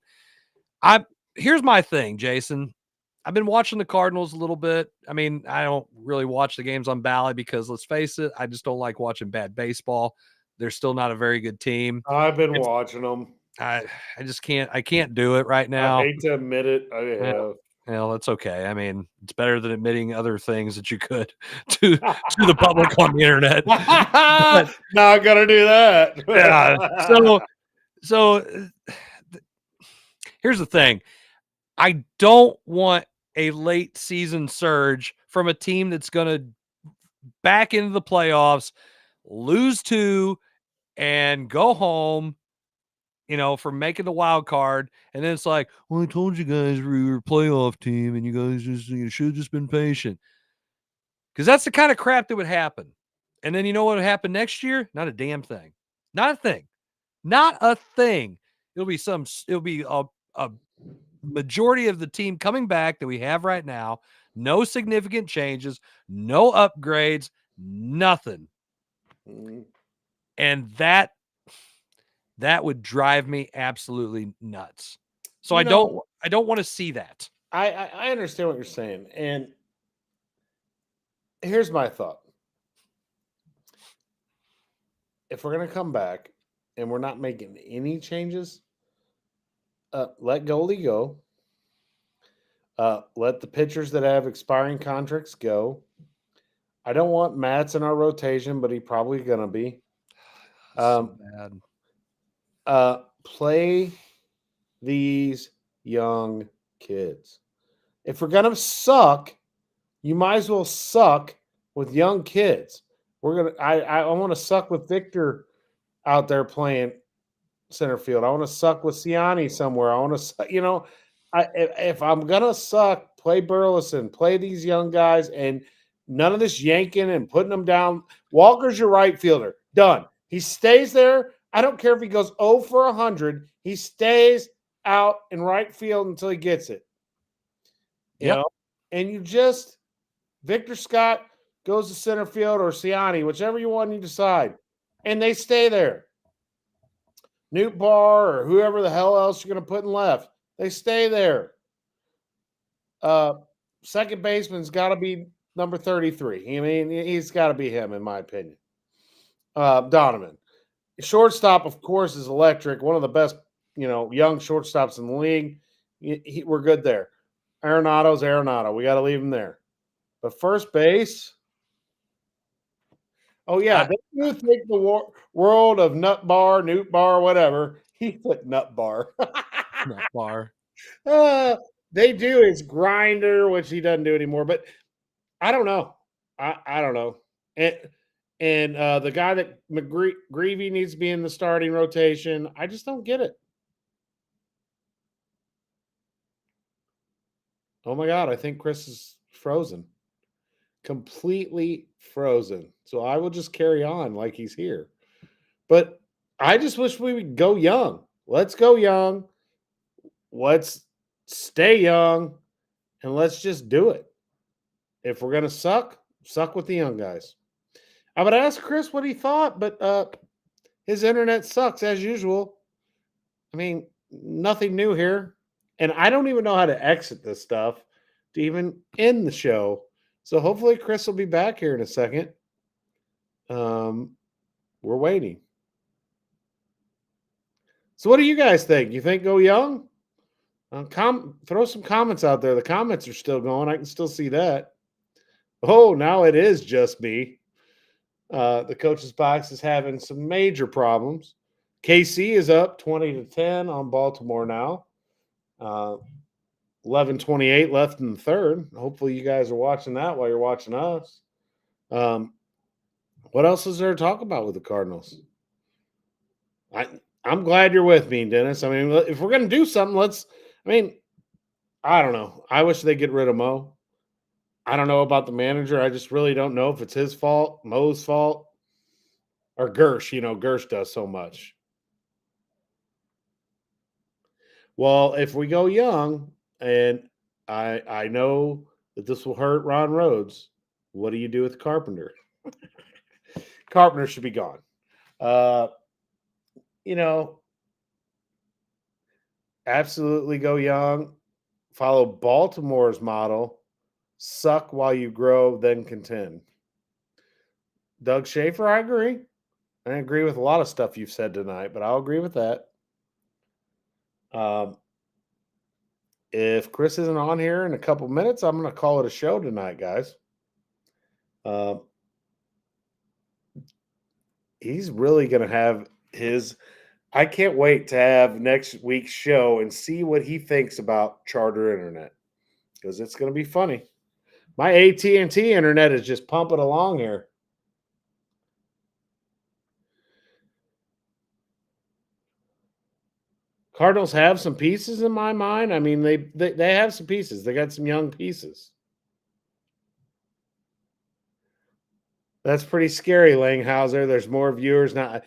Here's my thing, Jason. I've been watching the Cardinals a little bit. I mean, I don't really watch the games on Bally because, let's face it, I just don't like watching bad baseball. They're still not a very good team. I've been watching them. I just can't. I can't do it right now. I hate to admit it. I have. Well, that's okay. I mean, it's better than admitting other things that you could to the public on the internet. Now I got to do that. Yeah. So here's the thing. I don't want a late season surge from a team that's going to back into the playoffs, lose 2, and go home, for making the wild card. And then it's like, well, I told you guys we were a playoff team and you guys should have just been patient. Because that's the kind of crap that would happen. And then you know what would happen next year? Not a damn thing. Not a thing. Not a thing. It'll be a majority of the team coming back that we have right now. No significant changes, no upgrades, nothing. And that would drive me absolutely nuts. So I don't want to see that. I understand what you're saying. And here's my thought. If we're going to come back and we're not making any changes, let Goldie go. Let the pitchers that have expiring contracts go. I don't want Matt's in our rotation, but he probably going to be. So bad. Play these young kids. If we're going to suck, you might as well suck with young kids. I want to suck with Victor out there playing center field. I want to suck with Ciani somewhere. I want to, if I'm going to suck, play Burleson, play these young guys, and none of this yanking and putting them down. Walker's your right fielder. Done. He stays there. I don't care if he goes 0 for 100. He stays out in right field until he gets it. You know? And Victor Scott goes to center field or Ciani, whichever you decide. And they stay there. Newt Barr or whoever the hell else you're going to put in left. They stay there. Second baseman's got to be number 33. I mean, he's got to be him, in my opinion. Donovan. Shortstop, of course, is electric. One of the best, young shortstops in the league. We're good there. Arenado's Arenado. We got to leave him there. But first base. Oh, yeah. They do think the world of Nut Bar, Newt Bar, whatever. He put Nut Bar. Nut Bar. They do his grinder, which he doesn't do anymore. But I don't know. I don't know. and the guy that McGreevy needs to be in the starting rotation. I just don't get it. Oh my God, I think Chris is frozen. Completely frozen. So I will just carry on like he's here. But I just wish we would go young. Let's go young. Let's stay young. And let's just do it. If we're going to suck with the young guys. I would ask Chris what he thought, but his internet sucks as usual. I mean, nothing new here. And I don't even know how to exit this stuff to even end the show. So hopefully Chris will be back here in a second. We're waiting. So what do you guys think? You think go young? Throw some comments out there. The comments are still going. I can still see that. Oh, now it is just me. The coach's box is having some major problems. KC is up 20-10 on Baltimore now. 11:28 left in the third. Hopefully you guys are watching that while you're watching us. What else is there to talk about with the Cardinals? I'm glad you're with me, Dennis. I mean, if we're going to do something, I don't know. I wish they'd get rid of Mo. I don't know about the manager. I just really don't know if it's his fault, Mo's fault, or Gersh. Gersh does so much. Well, if we go young, and I know that this will hurt Ron Rhodes, what do you do with Carpenter? Carpenter should be gone. Absolutely go young. Follow Baltimore's model. Suck while you grow, then contend. Doug Schaefer, I agree. I agree with a lot of stuff you've said tonight, but I'll agree with that. If Chris isn't on here in a couple minutes, I'm going to call it a show tonight, guys. He's really going to have his... I can't wait to have next week's show and see what he thinks about charter internet, because it's going to be funny. My AT&T internet is just pumping along here. Cardinals have some pieces in my mind. I mean, they have some pieces. They got some young pieces. That's pretty scary, Langhauser. There's more viewers now.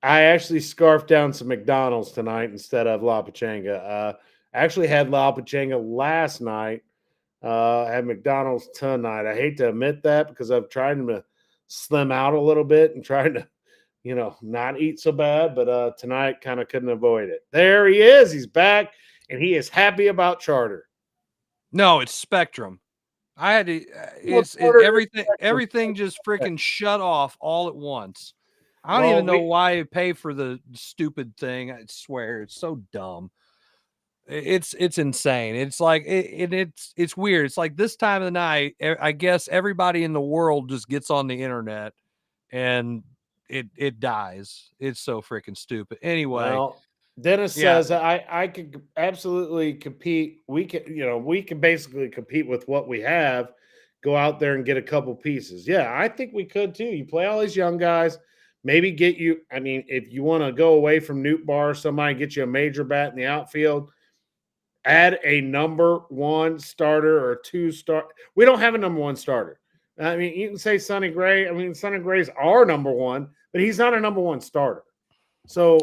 I actually scarfed down some McDonald's tonight instead of La Pachanga. Actually had La Pachanga last night. Had McDonald's tonight. I hate to admit that because I've tried to slim out a little bit and trying to, not eat so bad. But tonight kind of couldn't avoid it. There he is. He's back, and he is happy about charter. No, it's Spectrum. I had to. Everything just freaking shut off all at once. I don't even know why I pay for the stupid thing. I swear it's so dumb. It's insane. It's like it's weird. It's like this time of the night, I guess everybody in the world just gets on the internet and it dies. It's so freaking stupid. Anyway, well, Dennis says I could absolutely compete. We can basically compete with what we have. Go out there and get a couple pieces. Yeah, I think we could too. You play all these young guys. Maybe get you. I mean, if you want to go away from Newt Bar, somebody get you a major bat in the outfield. Add a number one starter or two star. We don't have a number one starter. I mean, you can say Sonny Gray. I mean, Sonny Gray's our number one, but he's not a number one starter. So,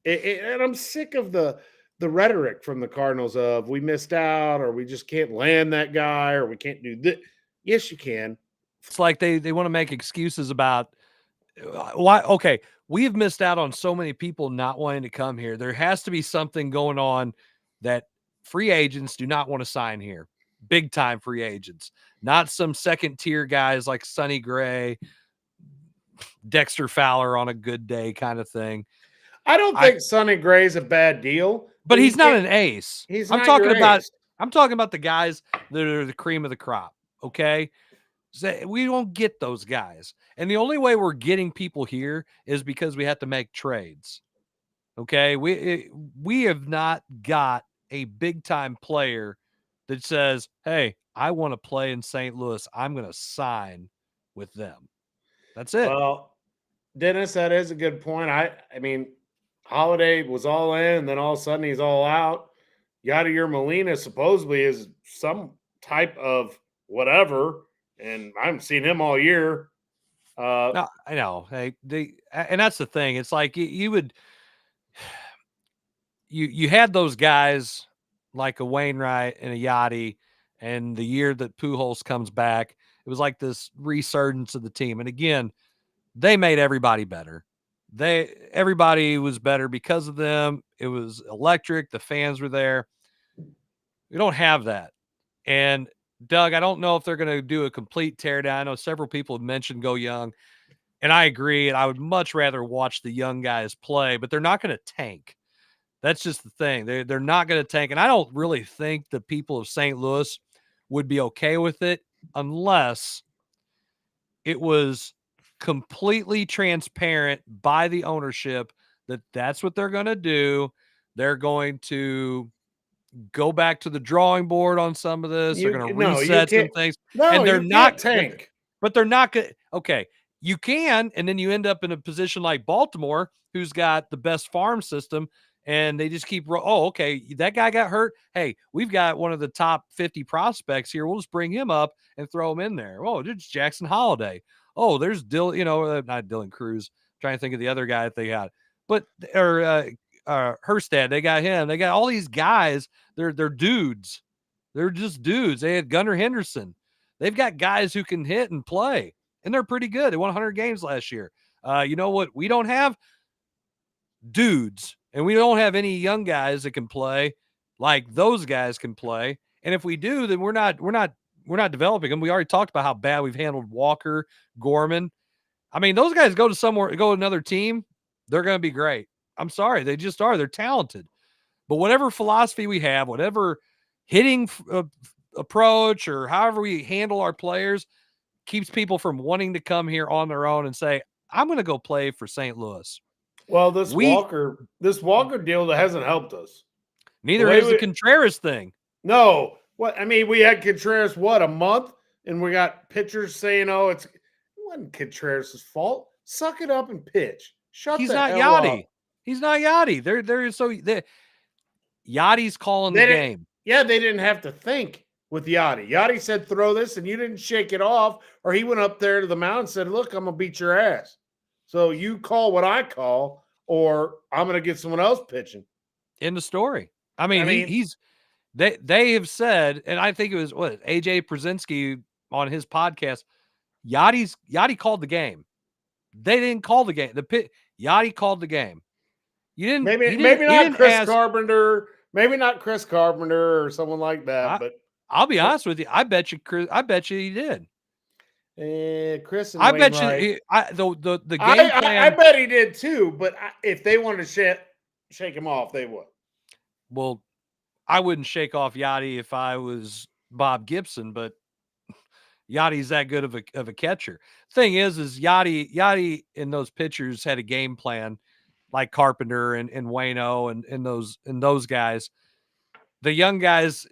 and I'm sick of the rhetoric from the Cardinals of we missed out, or we just can't land that guy, or we can't do this. Yes, you can. It's like they want to make excuses about why. Okay, we've missed out on so many people not wanting to come here. There has to be something going on that free agents do not want to sign here. Big time free agents, not some second tier guys like Sonny Gray, Dexter Fowler on a good day kind of thing. I don't think Sonny Gray's a bad deal, but he's not an ace. I'm talking about the guys that are the cream of the crop. Okay. We don't get those guys. And the only way we're getting people here is because we have to make trades. Okay. We have not got a big time player that says, hey, I want to play in St. Louis. I'm going to sign with them. That's it. Well, Dennis, that is a good point. I mean, Holiday was all in, and then all of a sudden he's all out. Yadier Molina supposedly is some type of whatever, and I haven't seen him all year. No, I know. Hey, and that's the thing. It's like you had those guys like a Wainwright and a Yachty, and the year that Pujols comes back, it was like this resurgence of the team. And again, they made everybody better. Everybody was better because of them. It was electric. The fans were there. We don't have that. And Doug, I don't know if they're going to do a complete teardown. I know several people have mentioned go young, and I agree. And I would much rather watch the young guys play, but they're not going to tank. That's just the thing. They're not going to tank. And I don't really think the people of St. Louis would be okay with it unless it was completely transparent by the ownership that that's what they're going to do. They're going to go back to the drawing board on some of this. They're going to reset some things. And they're not tank. But they're not going to. Okay, you can, and then you end up in a position like Baltimore, who's got the best farm system, and they just keep, okay, that guy got hurt. Hey, we've got one of the top 50 prospects here. We'll just bring him up and throw him in there. Oh, there's Jackson Holiday. Oh, there's not Dylan Cruz. I'm trying to think of the other guy that they got. But, Herstad, they got him. They got all these guys. They're dudes. They're just dudes. They had Gunnar Henderson. They've got guys who can hit and play, and they're pretty good. They won 100 games last year. You know what? We don't have dudes, and we don't have any young guys that can play like those guys can play. And if we do, then we're not developing them. We already talked about how bad we've handled Walker, Gorman. I mean, those guys go to another team, they're going to be great. I'm sorry, they just are. They're talented. But whatever philosophy we have, whatever hitting approach or however we handle our players keeps people from wanting to come here on their own and say, I'm going to go play for St. Louis. Well, this Walker deal that hasn't helped us. Neither is the Contreras thing. No. What I mean, we had Contreras a month, and we got pitchers saying, it wasn't Contreras' fault. Suck it up and pitch. He's not Yachty. He's not Yachty. Yachty's calling the game. Yeah, they didn't have to think with Yachty. Yachty said, throw this, and you didn't shake it off, or he went up there to the mound and said, look, I'm going to beat your ass. So you call what I call, or I'm going to get someone else pitching. In the story. I mean, they have said, and I think it was AJ Przinsky on his podcast, Yachty called the game. They didn't call the game. Yachty called the game. You didn't. Maybe not Chris Carpenter. Maybe not Chris Carpenter or someone like that. But I'll be honest with you. I bet you he did. Chris and I Wainwright. bet you the game plan. I bet he did too. But if they wanted to shake him off, they would. Well, I wouldn't shake off Yachty if I was Bob Gibson, but Yachty's that good of a catcher. Thing is Yachty and those pitchers had a game plan like Carpenter and Waino and those guys. The young guys,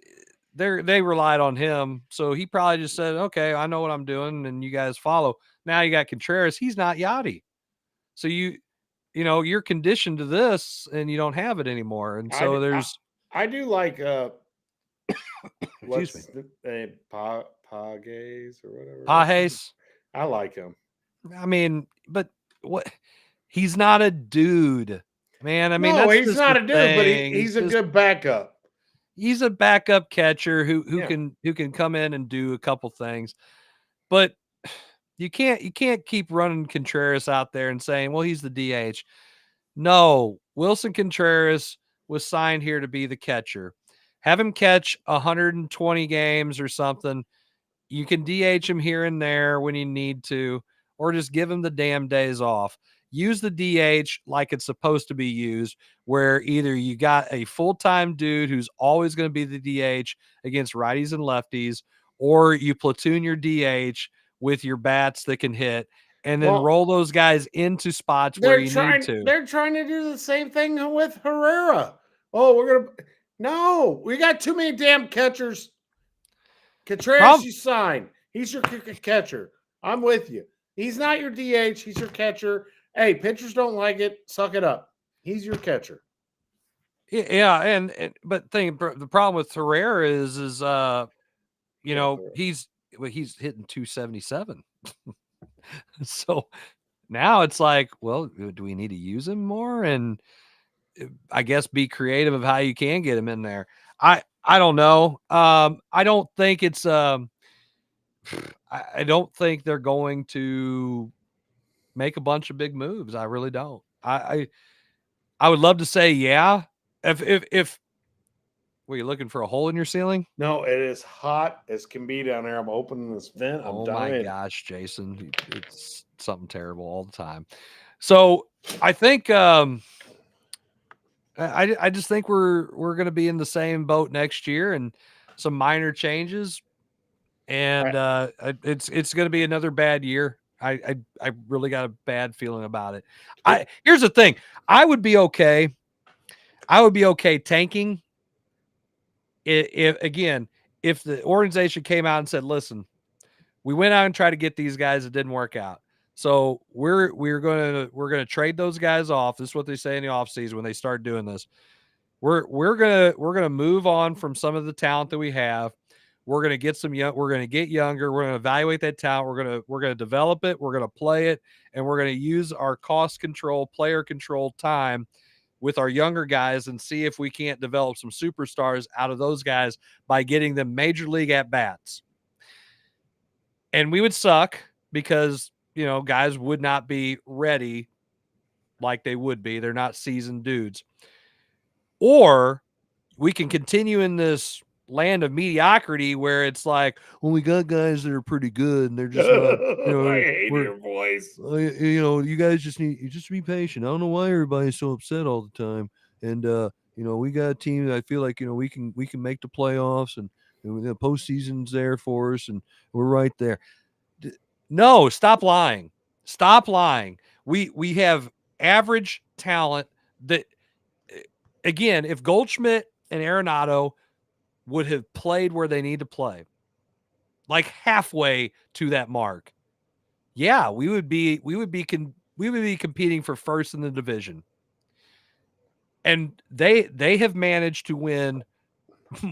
they relied on him. So he probably just said, okay, I know what I'm doing and you guys follow. Now you got Contreras. He's not Yachty. So you're conditioned to this and you don't have it anymore. And so I do like excuse me. Pages or whatever. Pages. I like him. I mean, but what? He's not a dude, man. I mean, no, he's not a dude, but he's a good backup. He's a backup catcher who can come in and do a couple things, but you can't keep running Contreras out there and saying, well, he's the DH. No, Wilson Contreras was signed here to be the catcher. Have him catch 120 games or something. You can DH him here and there when you need to, or just give him the damn days off. Use the DH like it's supposed to be used, where either you got a full-time dude who's always going to be the DH against righties and lefties, or you platoon your DH with your bats that can hit, and then roll those guys into spots where you need to. They're trying to do the same thing with Herrera. Oh, no, we got too many damn catchers. Contreras, you sign. He's your catcher. I'm with you. He's not your DH. He's your catcher. Hey, pitchers don't like it. Suck it up. He's your catcher. Yeah, but the problem with Herrera is he's hitting 277. So now it's like, well, do we need to use him more? And I guess be creative of how you can get him in there. I don't know. I don't think it's I don't think they're going to make a bunch of big moves. I really don't. I would love to say, yeah. If were you looking for a hole in your ceiling? No, it is hot as can be down there. I'm opening this vent. I'm dying. My gosh, Jason, it's something terrible all the time. So I think I just think we're going to be in the same boat next year, and some minor changes, and it's going to be another bad year. I really got a bad feeling about it. Here's the thing: I would be okay tanking if the organization came out and said, "Listen, we went out and tried to get these guys, it didn't work out. So we're going to trade those guys off." This is what they say in the offseason when they start doing this. We're going to move on from some of the talent that we have. We're going to get we're going to get younger. We're going to evaluate that talent. We're going to develop it. We're going to play it, and we're going to use our cost control, player control time with our younger guys and see if we can't develop some superstars out of those guys by getting them major league at bats. And we would suck because, guys would not be ready like they would be. They're not seasoned dudes. Or we can continue in this land of mediocrity where it's like, well, we got guys that are pretty good and they're just not, I hate your voice. You guys just need to be patient. I don't know why everybody's so upset all the time. And, we got a team that I feel like, we can make the playoffs and the postseason's there for us and we're right there. No, stop lying. Stop lying. We have average talent that, again, if Goldschmidt and Arenado would have played where they need to play, like halfway to that mark, yeah, we would be competing for first in the division. And they have managed to win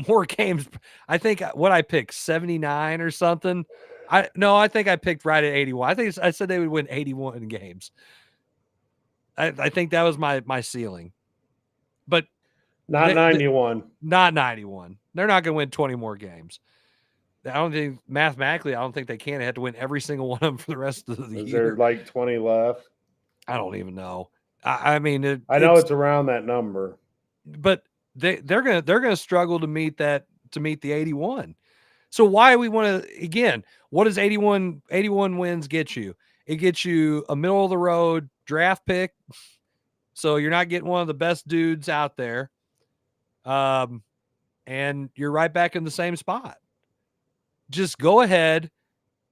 more games. I think what I picked 79 or something. I think I picked right at 81. I said they would win 81 games. I think that was my ceiling. But not 91. Not 91. They're not going to win 20 more games. I don't think mathematically, I don't think they can. They have to win every single one of them for the rest of the year. Is there like 20 left? I don't even know. I mean, I know it's around that number, but they're gonna struggle to meet the 81. So why we want to, again, what does 81 wins get you? It gets you a middle of the road draft pick. So you're not getting one of the best dudes out there. And you're right back in the same spot. Just go ahead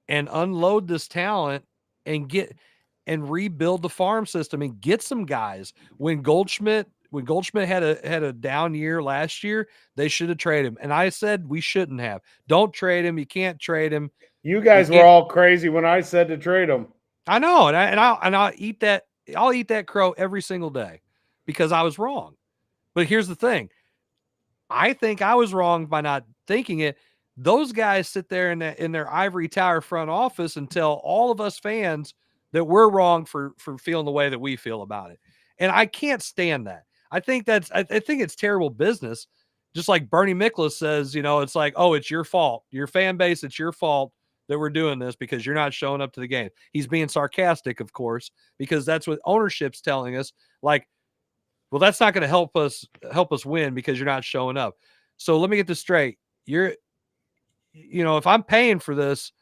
and unload this talent and rebuild the farm system and get some guys. When Goldschmidt had a down year last year, they should have traded him. And I said we shouldn't have. Don't trade him. You can't trade him. You guys were all crazy when I said to trade him. I know, and I'll eat that. I'll eat that crow every single day because I was wrong. But here's the thing. I think I was wrong by not thinking it. Those guys sit there in their ivory tower front office and tell all of us fans that we're wrong for feeling the way that we feel about it. And I can't stand that. I think it's terrible business. Just like Bernie Miklasz says, it's like, oh, it's your fault. Your fan base, it's your fault that we're doing this because you're not showing up to the game. He's being sarcastic, of course, because that's what ownership's telling us. Like, well, that's not going to help us win because you're not showing up. So let me get this straight. If I'm paying for this,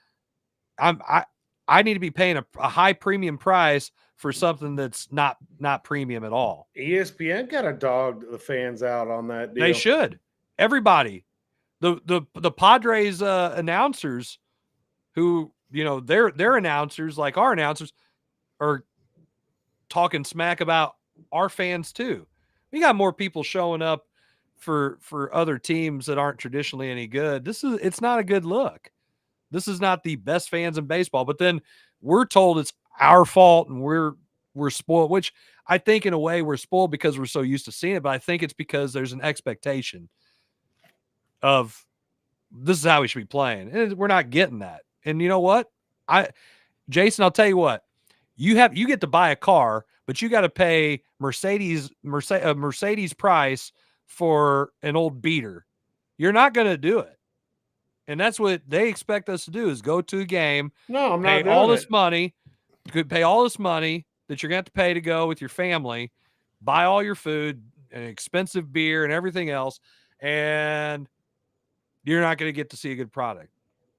I need to be paying a high premium price for something that's not premium at all. ESPN got to dog the fans out on that deal. They should. Everybody. The Padres announcers who, their announcers, like our announcers, are talking smack about our fans too. We got more people showing up for other teams that aren't traditionally any good. It's not a good look. This is not the best fans in baseball. But then we're told it's our fault and we're spoiled, which I think in a way we're spoiled because we're so used to seeing it. But I think it's because there's an expectation of this is how we should be playing. And we're not getting that. And you know what? Jason, I'll tell you what. You get to buy a car, but you got to pay Mercedes price for an old beater. You're not going to do it. And that's what they expect us to do is go to a game. No, I'm pay not doing all this it. money. You could pay all this money that you're going to have to pay to go with your family, buy all your food and expensive beer and everything else. And you're not going to get to see a good product.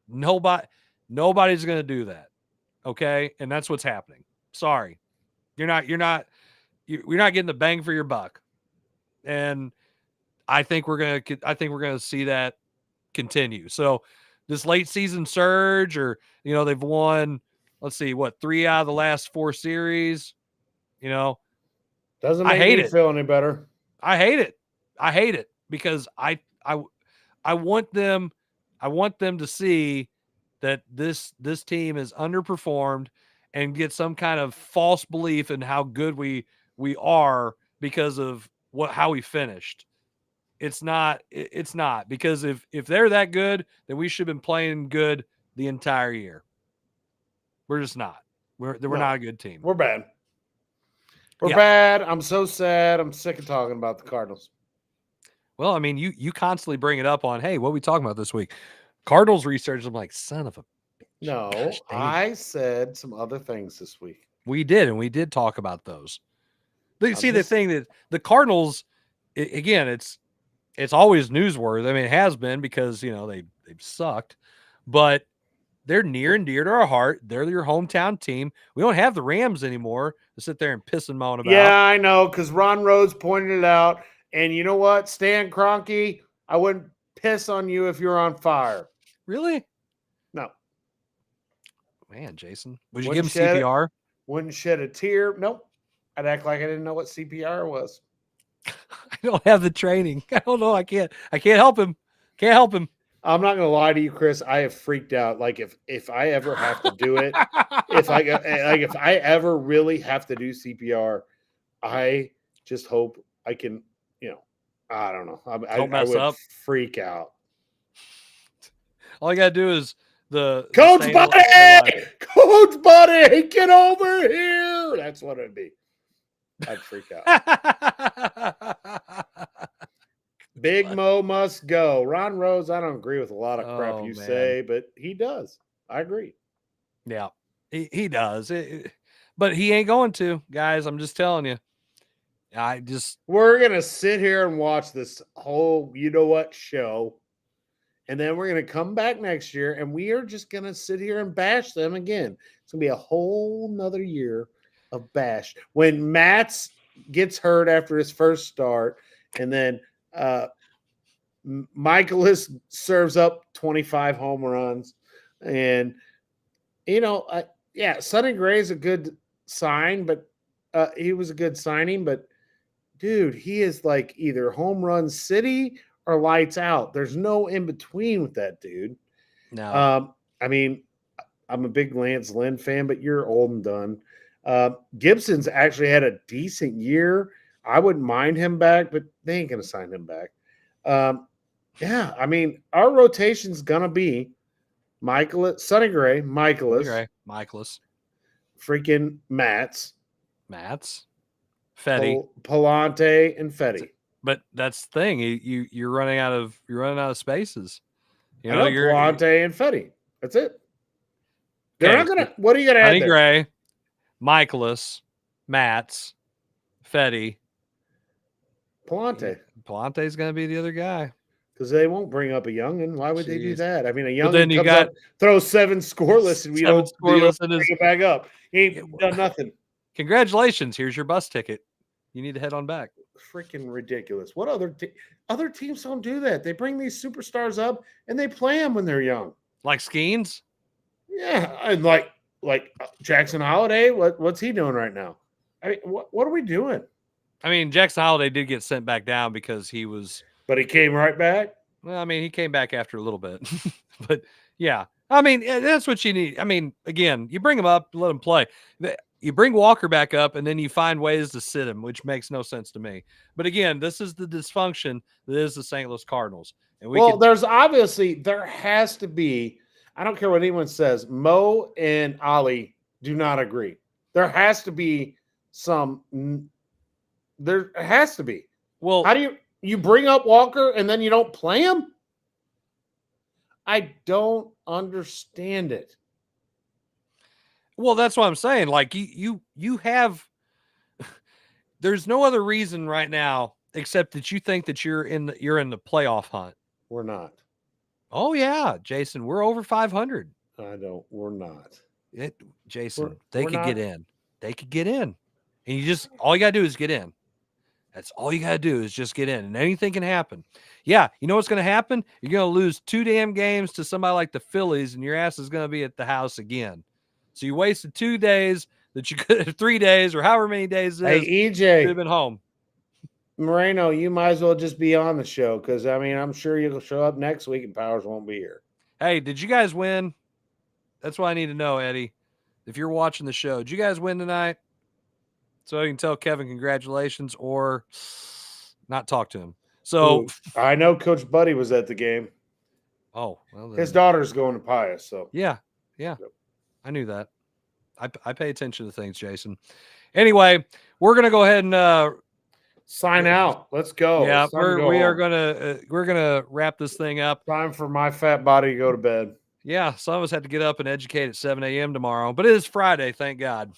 Nobody's going to do that. Okay. And that's what's happening. Sorry. You're not getting the bang for your buck. And I think we're going to see that continue. So this late season surge, or, they've won, let's see, 3 out of the last 4 series, doesn't make me feel any better. I hate it because I want them to see that this team is underperformed and get some kind of false belief in how good we are because of how we finished. It's not because if they're that good, then we should have been playing good the entire year. We're just not. We're not a good team. We're bad. We're bad. I'm so sad. I'm sick of talking about the Cardinals. Well, I mean, you constantly bring it up on, hey, what are we talking about this week? Cardinals research. I'm like, son of a. No, I said some other things this week. We did talk about those. The thing that the Cardinals, again, it's always newsworthy. I mean, it has been because they've sucked, but they're near and dear to our heart. They're your hometown team. We don't have the Rams anymore to sit there and piss and moan about. Yeah, I know, because Ron Rhodes pointed it out. And you know what, Stan Kroenke, I wouldn't piss on you if you're on fire. Really? No. Man, Jason, would you give him CPR? Wouldn't shed a tear. Nope. I'd act like I didn't know what CPR was. I don't have the training. I don't know. I can't help him. Can't help him. I'm not going to lie to you, Chris. I have freaked out. Like if I ever have to do it, if I ever really have to do CPR, I just hope I can, I don't know. I would up. Freak out. All you got to do is Coach Buddy, get over here. That's what it'd be. I'd freak out. Big Mo must go. Ron Rhodes, I don't agree with a lot of crap you say, but he does. I agree. Yeah, he does. But he ain't going to, guys. I'm just telling you. We're going to sit here and watch this whole show. And then we're going to come back next year and we are just going to sit here and bash them again. It's going to be a whole nother year of bash. When Matz gets hurt after his first start and then Michaelis serves up 25 home runs. And, Sonny Gray is a good sign, but he was a good signing. But, dude, he is like either home run city or lights out. There's no in between with that dude. No. I mean, I'm a big Lance Lynn fan, but you're old and done. Gibson's actually had a decent year. I wouldn't mind him back, but they ain't going to sign him back. I mean, our rotation's going to be Sonny Gray, Michaelis, freaking Matz, Fetty, Palante, and Fetty. But that's the thing. You're running out of spaces. You're Palante and Fetty. That's it. They're not gonna. What are you gonna add? Sonny Gray, Michaelis, Matz, Fetty, Palante. Palante's gonna be the other guy. Because they won't bring up a youngin. Why would they do that? I mean, a youngin comes up, throws 7 scoreless, and we don't bring it back up. He ain't done nothing. Congratulations! Here's your bus ticket. You need to head on back. Freaking ridiculous. What other teams don't do that? They bring these superstars up and they play them when they're young. Like Skeens? Yeah, and like Jackson Holiday. What's he doing right now? I mean, what are we doing? I mean, Jackson Holiday did get sent back down because he was. But he came right back. Well, I mean, he came back after a little bit, but yeah, I mean, that's what you need. I mean, again, you bring him up, let him play. You bring Walker back up, and then you find ways to sit him, which makes no sense to me. But again, this is the dysfunction that is the St. Louis Cardinals. And there has to be, I don't care what anyone says, Mo and Ali do not agree. There has to be there has to be. Well, how do you bring up Walker and then you don't play him? I don't understand it. Well, that's what I'm saying. Like you have, there's no other reason right now except that you think that you're in the playoff hunt. We're not. Oh yeah, Jason, we're over 500. We're not. Jason, they could get in. They could get in. And all you got to do is get in. That's all you got to do is just get in, and anything can happen. Yeah, you know what's going to happen? You're going to lose 2 damn games to somebody like the Phillies, and your ass is going to be at the house again. So you wasted 2 days that you could have 3 days or however many days it is. Hey, EJ. Could have been home. Moreno, you might as well just be on the show because, I mean, I'm sure you'll show up next week and Powers won't be here. Hey, did you guys win? That's what I need to know, Eddie. If you're watching the show, did you guys win tonight? So I can tell Kevin congratulations or not talk to him. So I know Coach Buddy was at the game. Oh, well, his daughter's going to Pius. So yeah. Yep. I knew that. I pay attention to things, Jason. Anyway, we're gonna go ahead and sign out. Let's go. Yeah, we're gonna wrap this thing up. Time for my fat body to go to bed. Yeah, some of us have to get up and educate at 7 a.m. tomorrow, but it is Friday, thank God.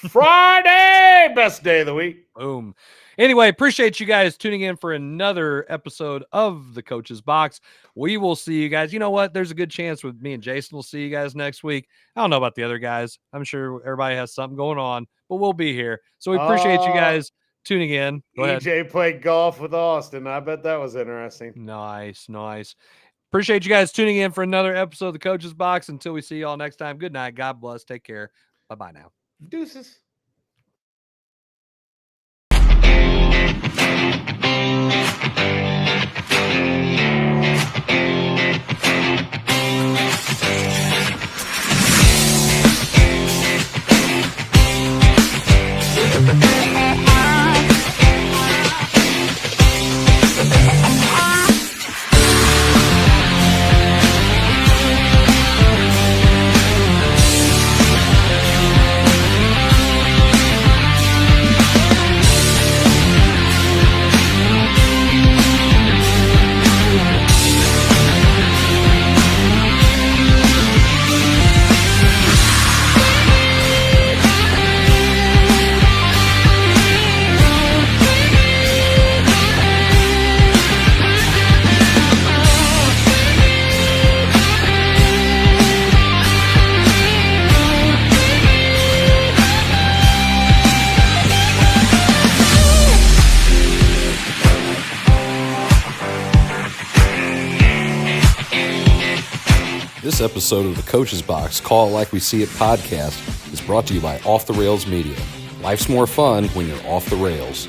Friday, best day of the week. Boom. Anyway, appreciate you guys tuning in for another episode of the Coach's Box. We will see you guys. You know what? There's a good chance with me and Jason will see you guys next week. I don't know about the other guys. I'm sure everybody has something going on, but we'll be here. So we appreciate you guys tuning in. Go EJ ahead. played golf with Austin. I bet that was interesting. Nice. Appreciate you guys tuning in for another episode of the Coach's Box. Until we see you all next time, good night. God bless. Take care. Bye-bye now. Deuces. This episode of the Coach's Box, Call It Like We See It podcast is brought to you by Off the Rails Media. Life's more fun when you're off the rails.